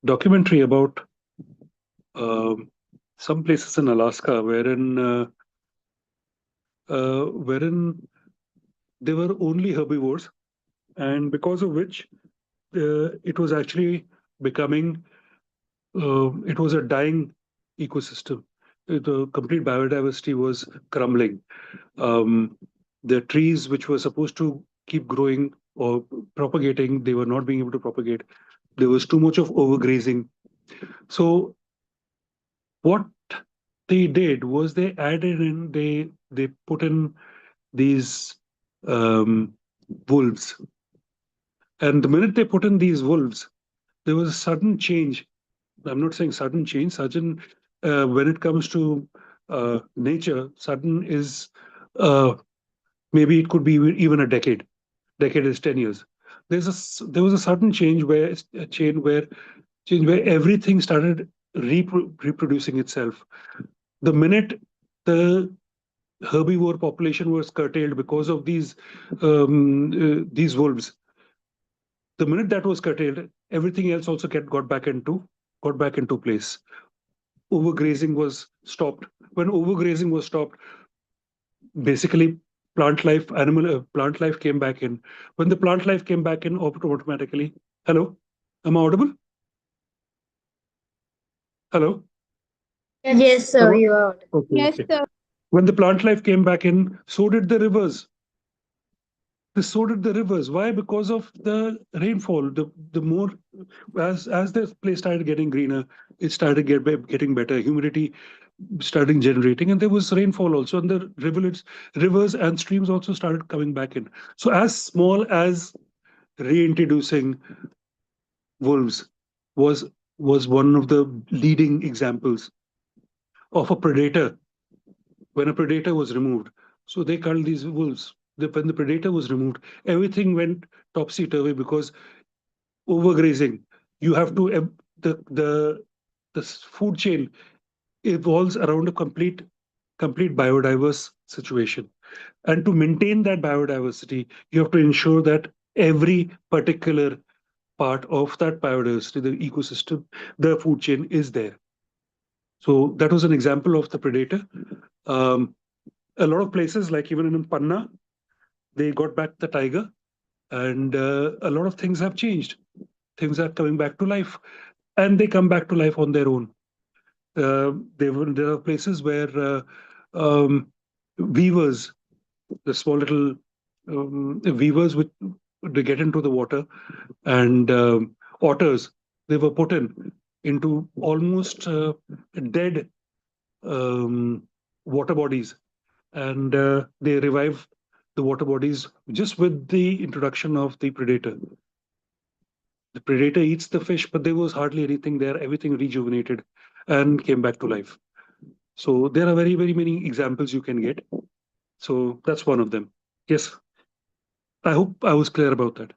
documentary about some places in Alaska wherein they were only herbivores, and because of which it was actually becoming it was a dying ecosystem. The complete biodiversity was crumbling. Um, the trees which were supposed to keep growing or propagating, they were not being able to propagate. There was too much of overgrazing. So what they did was they put in these um, wolves, and the minute they put in these wolves, there was a sudden change. I'm not saying sudden change. Sudden, when it comes to nature, sudden is uh, maybe it could be even a decade. Decade is 10 years. There was a sudden change where a change where everything started reproducing itself. The minute the herbivore population was curtailed because of these wolves, the minute that was curtailed, everything else also got back into place. Overgrazing was stopped. When overgrazing was stopped, basically plant life came back in. When the plant life came back in, automatically, hello, am I audible? Hello. Yes, sir, Hello? you are. Okay, Yes, okay. sir. When the plant life came back in, so did the rivers. So did the rivers. Why? Because of the rainfall. The more as the place started getting greener, it started getting better. Humidity starting generating, and there was rainfall also, and the rivers and streams also started coming back in. So as small as reintroducing wolves was was one of the leading examples of a predator. When a predator was removed, so they called these wolves. When the predator was removed, everything went topsy turvy because overgrazing. You have to the food chain evolves around a complete biodiverse situation. And to maintain that biodiversity, you have to ensure that every particular part of that biodiversity, the ecosystem, the food chain is there. So that was an example of the predator. Um, a lot of places, like even in Panna, they got back the tiger, and a lot of things have changed. Things are coming back to life, and they come back to life on their own. There are places where um, weavers, the small little weavers, which they get into the water, and otters, they were put into almost dead um, water bodies, and they revive the water bodies just with the introduction of the predator. The predator eats the fish, but there was hardly anything there. Everything rejuvenated and came back to life. So there are very, very many examples you can get. So that's one of them. Yes, I hope I was clear about that.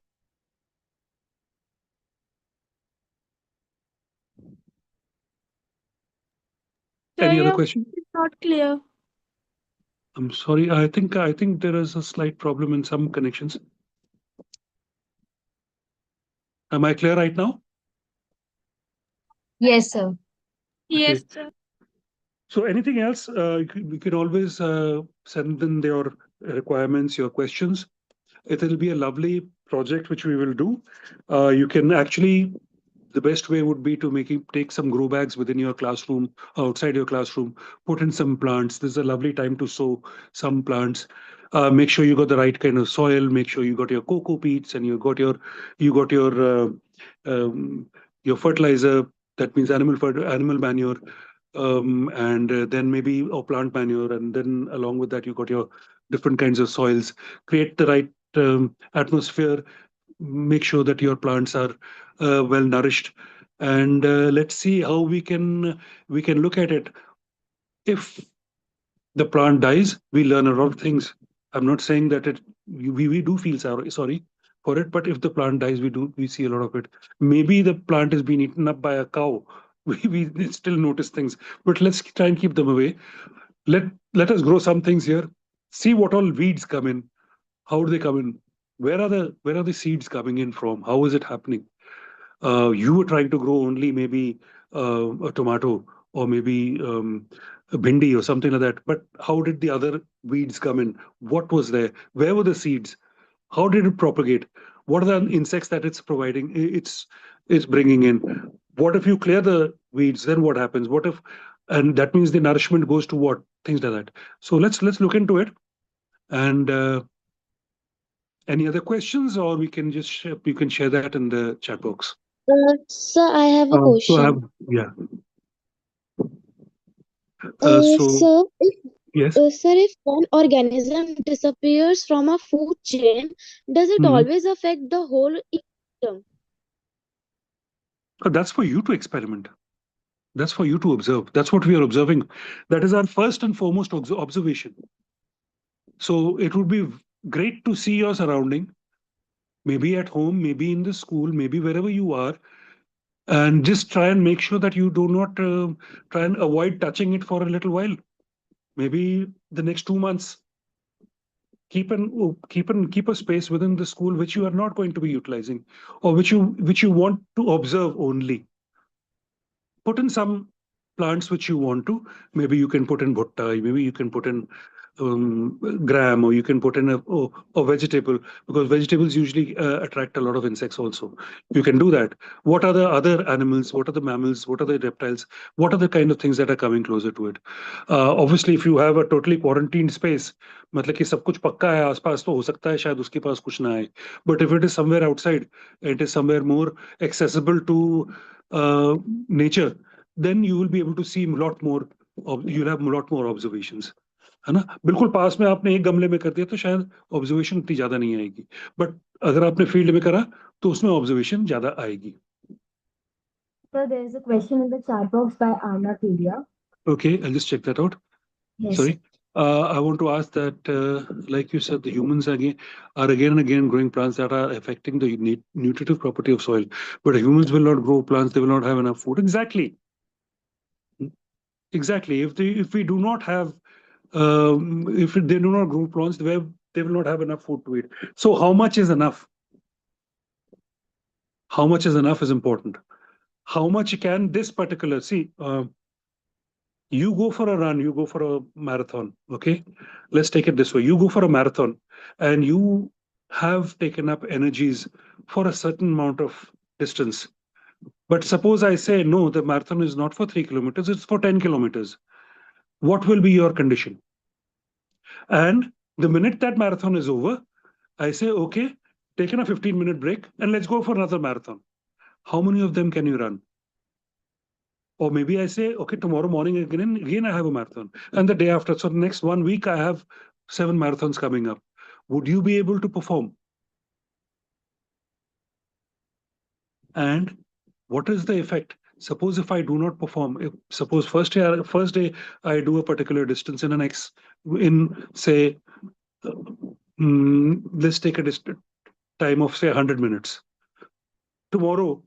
Sir, Any other your question? voice is not clear. I'm sorry. I think there is a slight problem in some connections. Am I clear right now? Yes, sir. Yes, Okay. sir. So anything else? You can always send in your requirements, your questions. It will be a lovely project which we will do. You can actually, the best way would be to take some grow bags within your classroom, outside your classroom, put in some plants. This is a lovely time to sow some plants. Make sure you got the right kind of soil. Make sure you got your cocoa peats, and you got your fertilizer. That means animal manure, and then maybe or plant manure, and then along with that you got your different kinds of soils. Create the right atmosphere. Make sure that your plants are well nourished, and let's see how we can look at it. If the plant dies, we learn a lot of things. I'm not saying that we do feel sorry for it, but if the plant dies, we see a lot of it. Maybe the plant has been eaten up by a cow. We still notice things, but let's try and keep them away. Let us grow some things here. See what all weeds come in. How do they come in? Where are the seeds coming in from? How is it happening? You were trying to grow only maybe a tomato or maybe a bhindi or something like that. But how did the other weeds come in? What was there? Where were the seeds? How did it propagate? What are the insects that it's providing? It's bringing in. What if you clear the weeds? Then what happens? What if, and that means the nourishment goes to what? Things like that. So let's look into it. And any other questions, or we can just you can share that in the chat box. Sir, I have a So I question. have, yeah. So Sir, yes. sir, if one organism disappears from a food chain, does it Mhm. always affect the whole ecosystem? That's for you to experiment. That's for you to observe. That's what we are observing. That is our first and foremost observation. So it would be great to see your surrounding, maybe at home, maybe in the school, maybe wherever you are, and just try and make sure that you do not try and avoid touching it for a little while. Maybe the next 2 months, keep a space within the school which you are not going to be utilizing, or which you want to observe only. Put in some plants which you want to. Maybe you can put in bhutta, maybe you can put in gram, or you can put in a vegetable, because vegetables usually attract a lot of insects also. You can do that. What are the other animals? What are the mammals? What are the reptiles? What are the kind of things that are coming closer to it? Obviously, if you have a totally quarantined space, मतलब कि सब कुछ पक्का है आसपास, तो हो सकता है शायद उसके पास कुछ ना आए. But if it is somewhere outside, it is somewhere more accessible to nature, then you will be able to see a lot more. You'll have a lot more observations. है ना. बिल्कुल पास में आपने एक गमले में कर दिया तो शायद ऑब्जर्वेशन उतनी ज्यादा नहीं आएगी. बट अगर आपने फील्ड में करा तो उसमें ऑब्जर्वेशन ज्यादा आएगी. So there is a question in the chat box by Anna Pedia. Okay, I'll just check that out. Yes. Sorry. I want to ask that, like you said, the humans are again and again growing plants that are affecting the nutritive property of soil. But humans will not grow plants; they will not have enough food. Exactly. Exactly. If we do not have, if they do not grow plants, they will not have enough food to eat. So how much is enough? How much is enough is important. How much can this particular you go for a run, you go for a marathon. Okay, let's take it this way. You go for a marathon, and you have taken up energies for a certain amount of distance. But suppose I say no, the marathon is not for 3 kilometers; it's for 10 kilometers. What will be your condition? And the minute that marathon is over, I say, okay, taking a 15-minute break and let's go for another marathon. How many of them can you run? Or maybe I say, okay, tomorrow morning again I have a marathon. And the day after, so next 1 week, I have 7 marathons coming up. Would you be able to perform? And what is the effect? Suppose if I do not perform, suppose first day I do a particular distance in say, let's take a time of say 100 minutes. Tomorrow,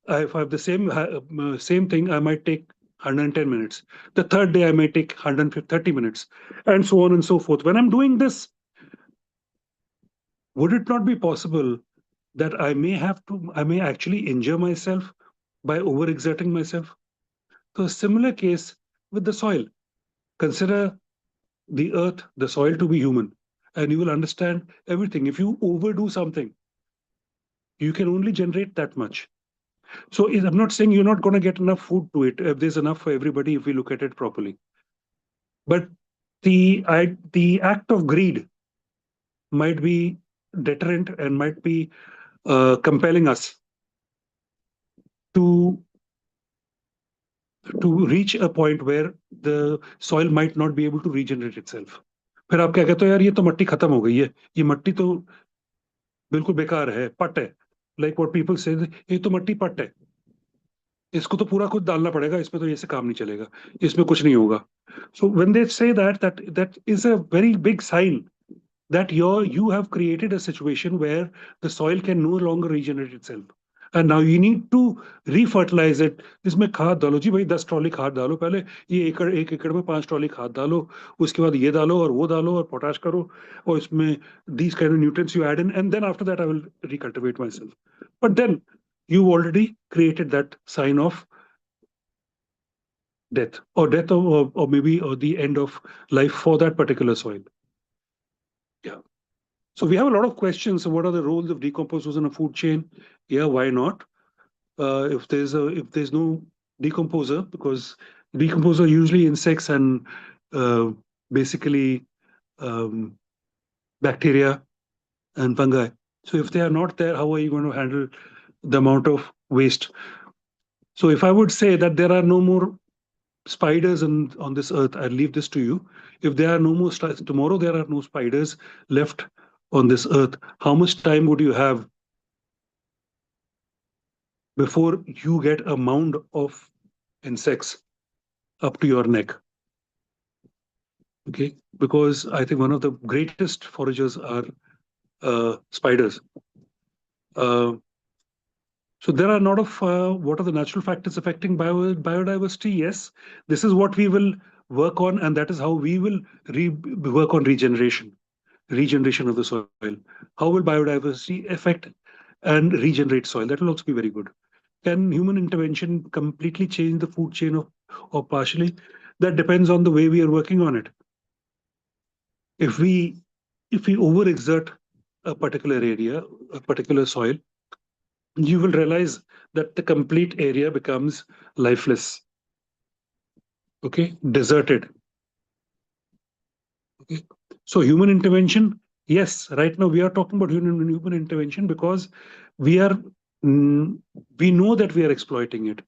if I have the same thing, I might take 110 minutes. The third day, I may take 130 minutes, and so on and so forth. When I'm doing this, would it not be possible that I may actually injure myself by overexerting myself? So, a similar case with the soil. Consider the earth, the soil to be human, and you will understand everything. If you overdo something, you can only generate that much. So I'm not saying you're not going to get enough food to it. If there's enough for everybody, if we look at it properly. But the act of greed might be deterrent and might be compelling us to reach a point where the soil might not be able to regenerate itself. फिर आप क्या कहते हो, यार ये तो मट्टी खत्म हो गई है, ये मट्टी तो बिल्कुल बेकार है, पट है. Like what people say, ये तो मट्टी पट है, इसको तो पूरा खुद डालना पड़ेगा, इसमें तो ऐसे काम नहीं चलेगा, इसमें कुछ नहीं होगा. So when they say that is a very big sign that you have created a situation where the soil can no longer regenerate itself. and now you need to refertilize it. इसमें खाद डालो जी भाई, 10 trolley खाद डालो पहले, ये एक एकड़ में 5 ट्रॉली खाद डालो, उसके बाद ये डालो और वो डालो और पोटाश करो, और इसमें these kind of nutrients you add in, and then after that I will recultivate myself. But then you've already created that sign of death, or maybe the end of life for that particular soil. Yeah. So we have a lot of questions. So what are the roles of decomposers in a food chain? Yeah, why not? If there's no decomposer, because decomposer are usually insects and basically bacteria and fungi. So if they are not there, how are you going to handle the amount of waste? So if I would say that there are no more spiders on this earth, I'll leave this to you. If there are no more tomorrow, there are no spiders left on this earth, how much time would you have before you get a mound of insects up to your neck? Okay, because I think one of the greatest foragers are spiders. So there are a lot of what are the natural factors affecting biodiversity? Yes, this is what we will work on, and that is how we will work on regeneration of the soil. How will biodiversity affect and regenerate soil? That will also be very good. Can human intervention completely change the food chain or partially? That depends on the way we are working on it. If we overexert a particular area, a particular soil, you will realize that the complete area becomes lifeless. Okay, deserted. Okay, so human intervention, yes. Right now we are talking about human intervention because we know that we are exploiting it.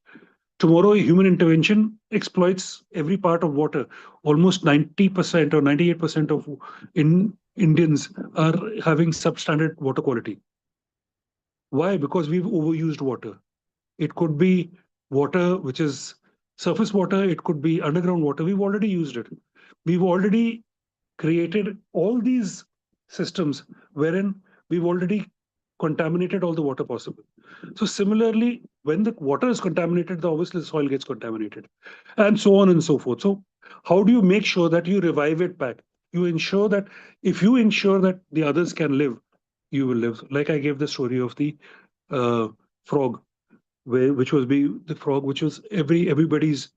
Tomorrow, human intervention exploits every part of water. Almost 90% or 98% of Indians are having substandard water quality. Why? Because we've overused water. It could be water which is surface water, it could be underground water. We've already used it. We've already created all these systems wherein we've already contaminated all the water possible. So similarly, when the water is contaminated, obviously the soil gets contaminated, and so on and so forth. So how do you make sure that you revive it back? You ensure that if you ensure that the others can live, you will live. Like I gave the story of the frog, which was the frog, which was everybody's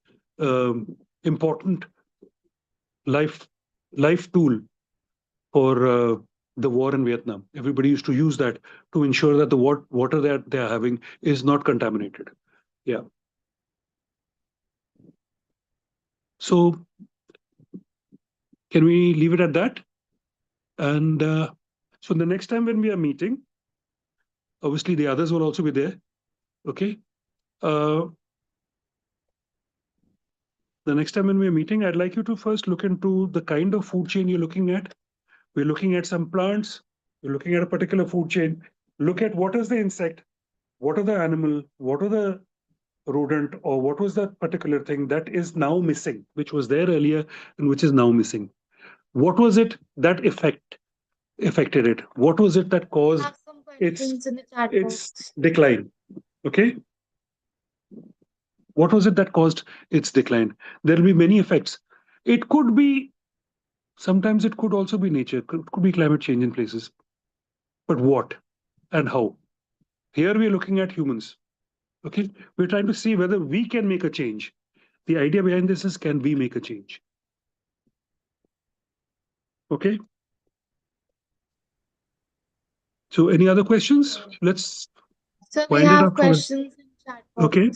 important life tool for the war in Vietnam. Everybody used to use that to ensure that the water that they are having is not contaminated. Yeah. So can we leave it at that? And so the next time when we are meeting, obviously the others will also be there. Okay. The next time when we are meeting, I'd like you to first look into the kind of food chain you're looking at. We're looking at some plants. We're looking at a particular food chain. Look at what is the insect, what are the animal, what are the rodent, or what was that particular thing that is now missing, which was there earlier and which is now missing. What was it that affected it? What was it that caused Have some questions in the chat its box. decline? Okay. What was it that caused its decline? There will be many effects. It could be, sometimes it could also be nature, it could be climate change in places. But what and how? Here we are looking at humans. Okay, we're trying to see whether we can make a change. The idea behind this is, can we make a change? Okay. So any other questions? Let's So we wind it have up for questions in chat box. Okay.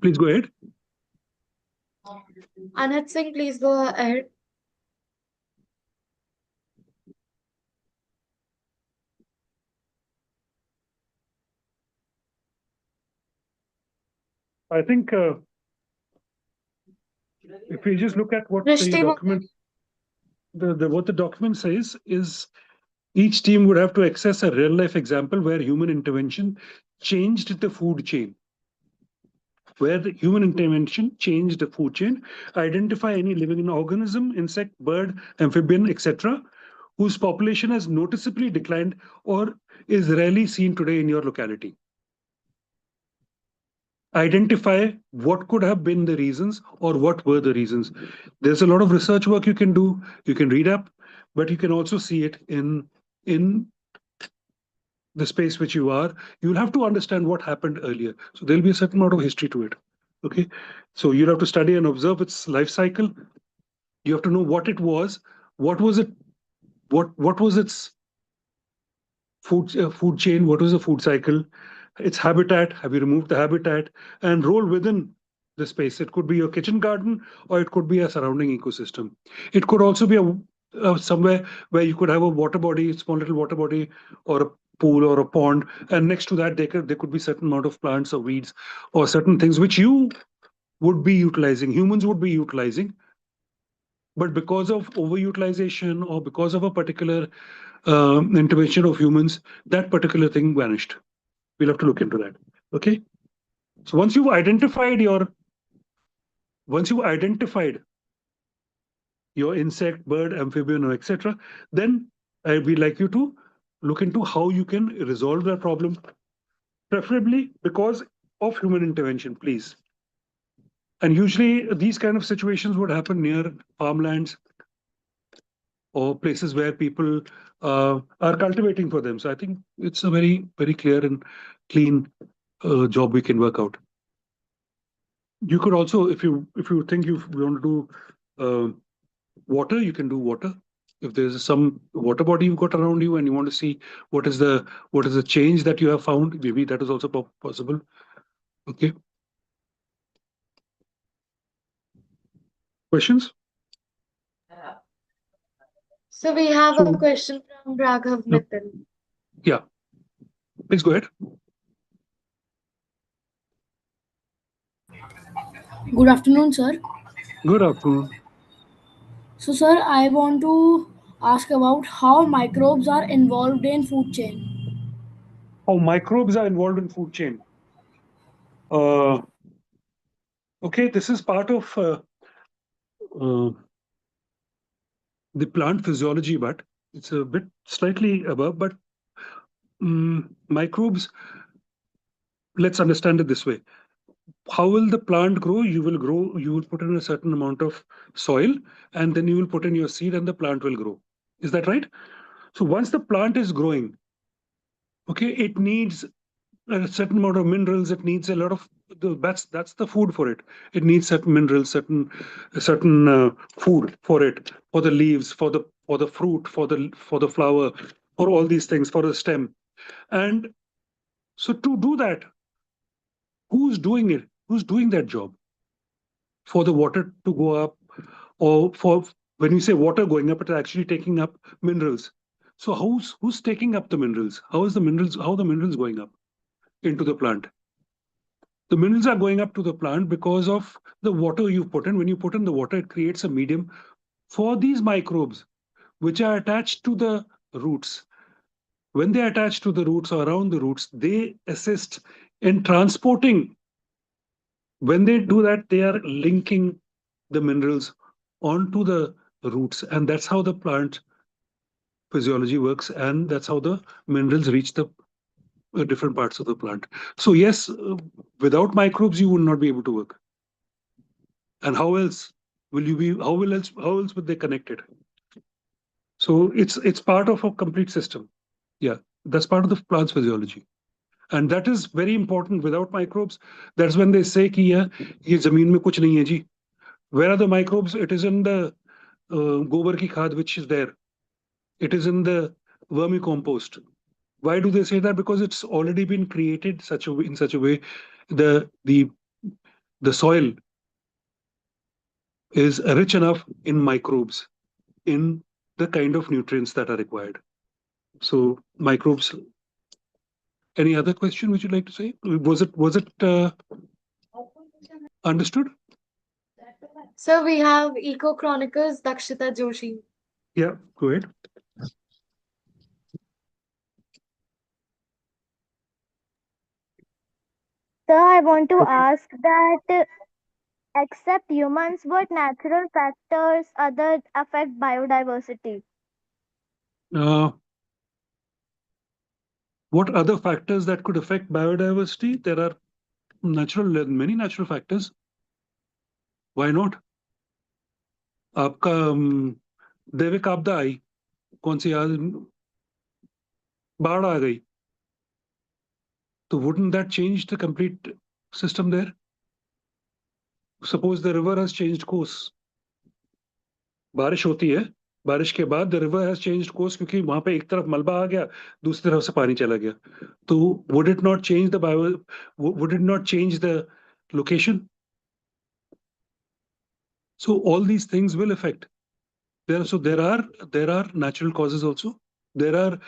Please go ahead. Anat Singh, please go ahead. I think if we just look at what the Rishti, document, what the document says is, each team would have to access a real life example where human intervention changed the food chain. Where the human intervention changed the food chain, identify any living organism, insect, bird, amphibian, etc., whose population has noticeably declined or is rarely seen today in your locality. identify what could have been the reasons or what were the reasons. There's a lot of research work you can do, you can read up, but you can also see it in the space which you are. You'll have to understand what happened earlier. So there'll be a certain amount of history to it. Okay. So you'll have to study and observe its life cycle. You have to know what it was, what was it, what was its food chain, what was the food cycle, its habitat, have you removed the habitat, and role within the space. It could be your kitchen garden or it could be a surrounding ecosystem. It could also be somewhere where you could have a water body, small little water body, or a pool or a pond, and next to that there could be certain amount of plants or weeds or certain things which you would be utilizing, humans would be utilizing, but because of overutilization or because of a particular intervention of humans, that particular thing vanished. We'll have to look into that. Okay. So once you've identified your insect, bird, amphibian, or etc., then we'd like you to look into how you can resolve that problem, preferably because of human intervention, please. And usually these kind of situations would happen near farmlands or places where people are cultivating for them. So I think it's a very, very clear and clean job we can work out. You could also, if you think you want to do water, you can do water. If there's some water body you've got around you and you want to see what is the change that you have found, maybe that is also possible. Okay. Questions? So we have So- a question from Raghav No. Mittal. Yeah. Please go ahead. Good afternoon, sir. Good afternoon. So, sir, I want to ask about how microbes are involved in food chain. How microbes are involved in food chain. Okay, this is part of uh, the plant physiology, but it's a bit slightly above. But microbes, let's understand it this way. How will the plant grow? You will put in a certain amount of soil, and then you will put in your seed, and the plant will grow. Is that right? So once the plant is growing, okay, it needs a certain amount of minerals. It needs a lot of that's the food for it. It needs certain minerals, certain food for it, for the leaves, for the fruit, for the flower, for all these things, for the stem. And so to do that, who's doing it? Who's doing that job? For the water to go up, or for when you say water going up, it's actually taking up minerals. So who's taking up the minerals? How are the minerals going up into the plant? The minerals are going up to the plant because of the water you put in. When you put in the water, it creates a medium for these microbes, which are attached to the roots. When they attach to the roots or around the roots, they assist in transporting. When they do that, they are linking the minerals onto the roots, and that's how the plant physiology works, and that's how the minerals reach the different parts of the plant. So yes, without microbes, you would not be able to work. And how else will you be? How else would they connect it? So it's part of a complete system. Yeah, that's part of the plant's physiology. And that is very important. Without microbes, that's when they say कि ये जमीन में कुछ नहीं है जी. Where are the microbes? It is in the gobar ki khad, which is there. It is in the vermicompost. Why do they say that? Because it's already been created in such a way, the soil is rich enough in microbes, in the kind of nutrients that are required. So microbes. Any other question which you'd like to say? Was it understood? So we have Eco Chronicles Dakshita Joshi. Yeah, go ahead. So I want to ask that except humans, what natural factors other affect biodiversity? What other factors that could affect biodiversity? There are Many natural factors. Why not? आपका दैविक आपदा आई, कौन सी आज बाढ़ आ गई, तो wouldn't that change the complete system there? Suppose the river has changed course. बारिश होती है, बारिश के बाद the river has changed course क्योंकि वहां पे एक तरफ मलबा आ गया, दूसरी तरफ से पानी चला गया, तो would it not change the location? So all these things will affect. There are natural causes also. There are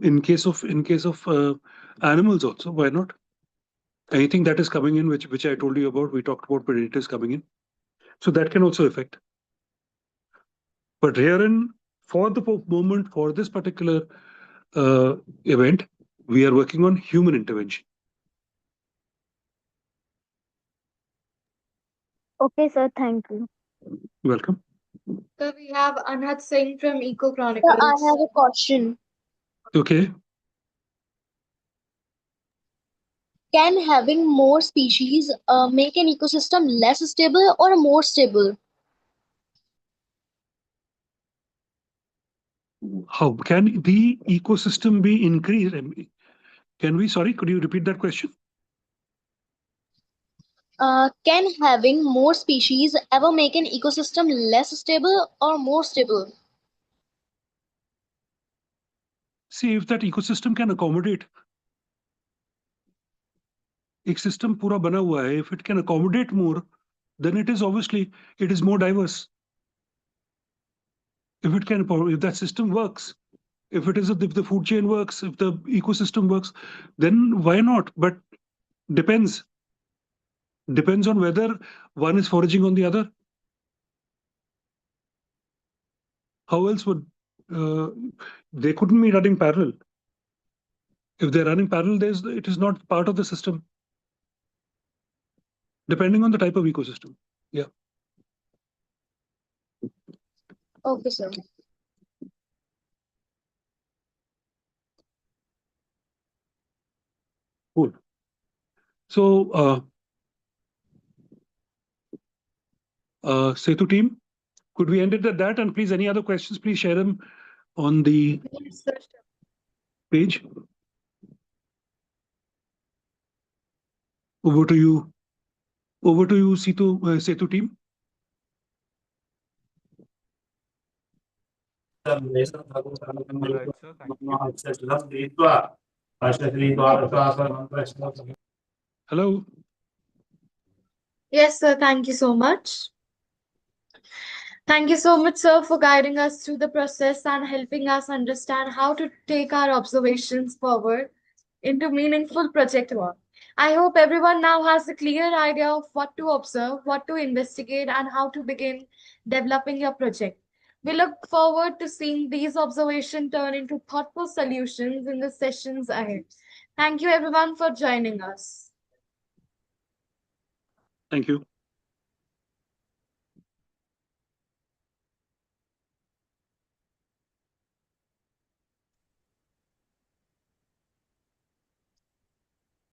in case of animals also. Why not? Anything that is coming in, which I told you about, we talked about predators coming in, so that can also affect. But herein, for the moment, for this particular event, we are working on human intervention. Okay, sir. Thank you. Welcome. So we have Anhat Singh from Eco So I Chronicles. have a question. Okay. Can having more species make an ecosystem less stable or more stable? How can the ecosystem be increased? Sorry, could you repeat that question? Can having more species ever make an ecosystem less stable or more stable? See, if that ecosystem can accommodate, एक system पूरा बना हुआ है, if it can accommodate more, then it is more diverse. If that system works, if the food chain works, if the ecosystem works, then why not? But depends on whether one is foraging on the other. How else would they couldn't be running parallel? If they're running parallel, it is not part of the system. Depending on the type of ecosystem. Yeah. Okay, sir. Cool. So, Setu team, could we end it at that? And please, any other questions, please share them on the page. Over to you, Setu team. Hello. Yes, sir. Thank you so much. Thank you so much, sir, for guiding us through the process and helping us understand how to take our observations forward into meaningful project work. I hope everyone now has a clear idea of what to observe, what to investigate, and how to begin developing your project. We look forward to seeing these observations turn into thoughtful solutions in the sessions ahead. Thank you, everyone, for joining us. Thank you.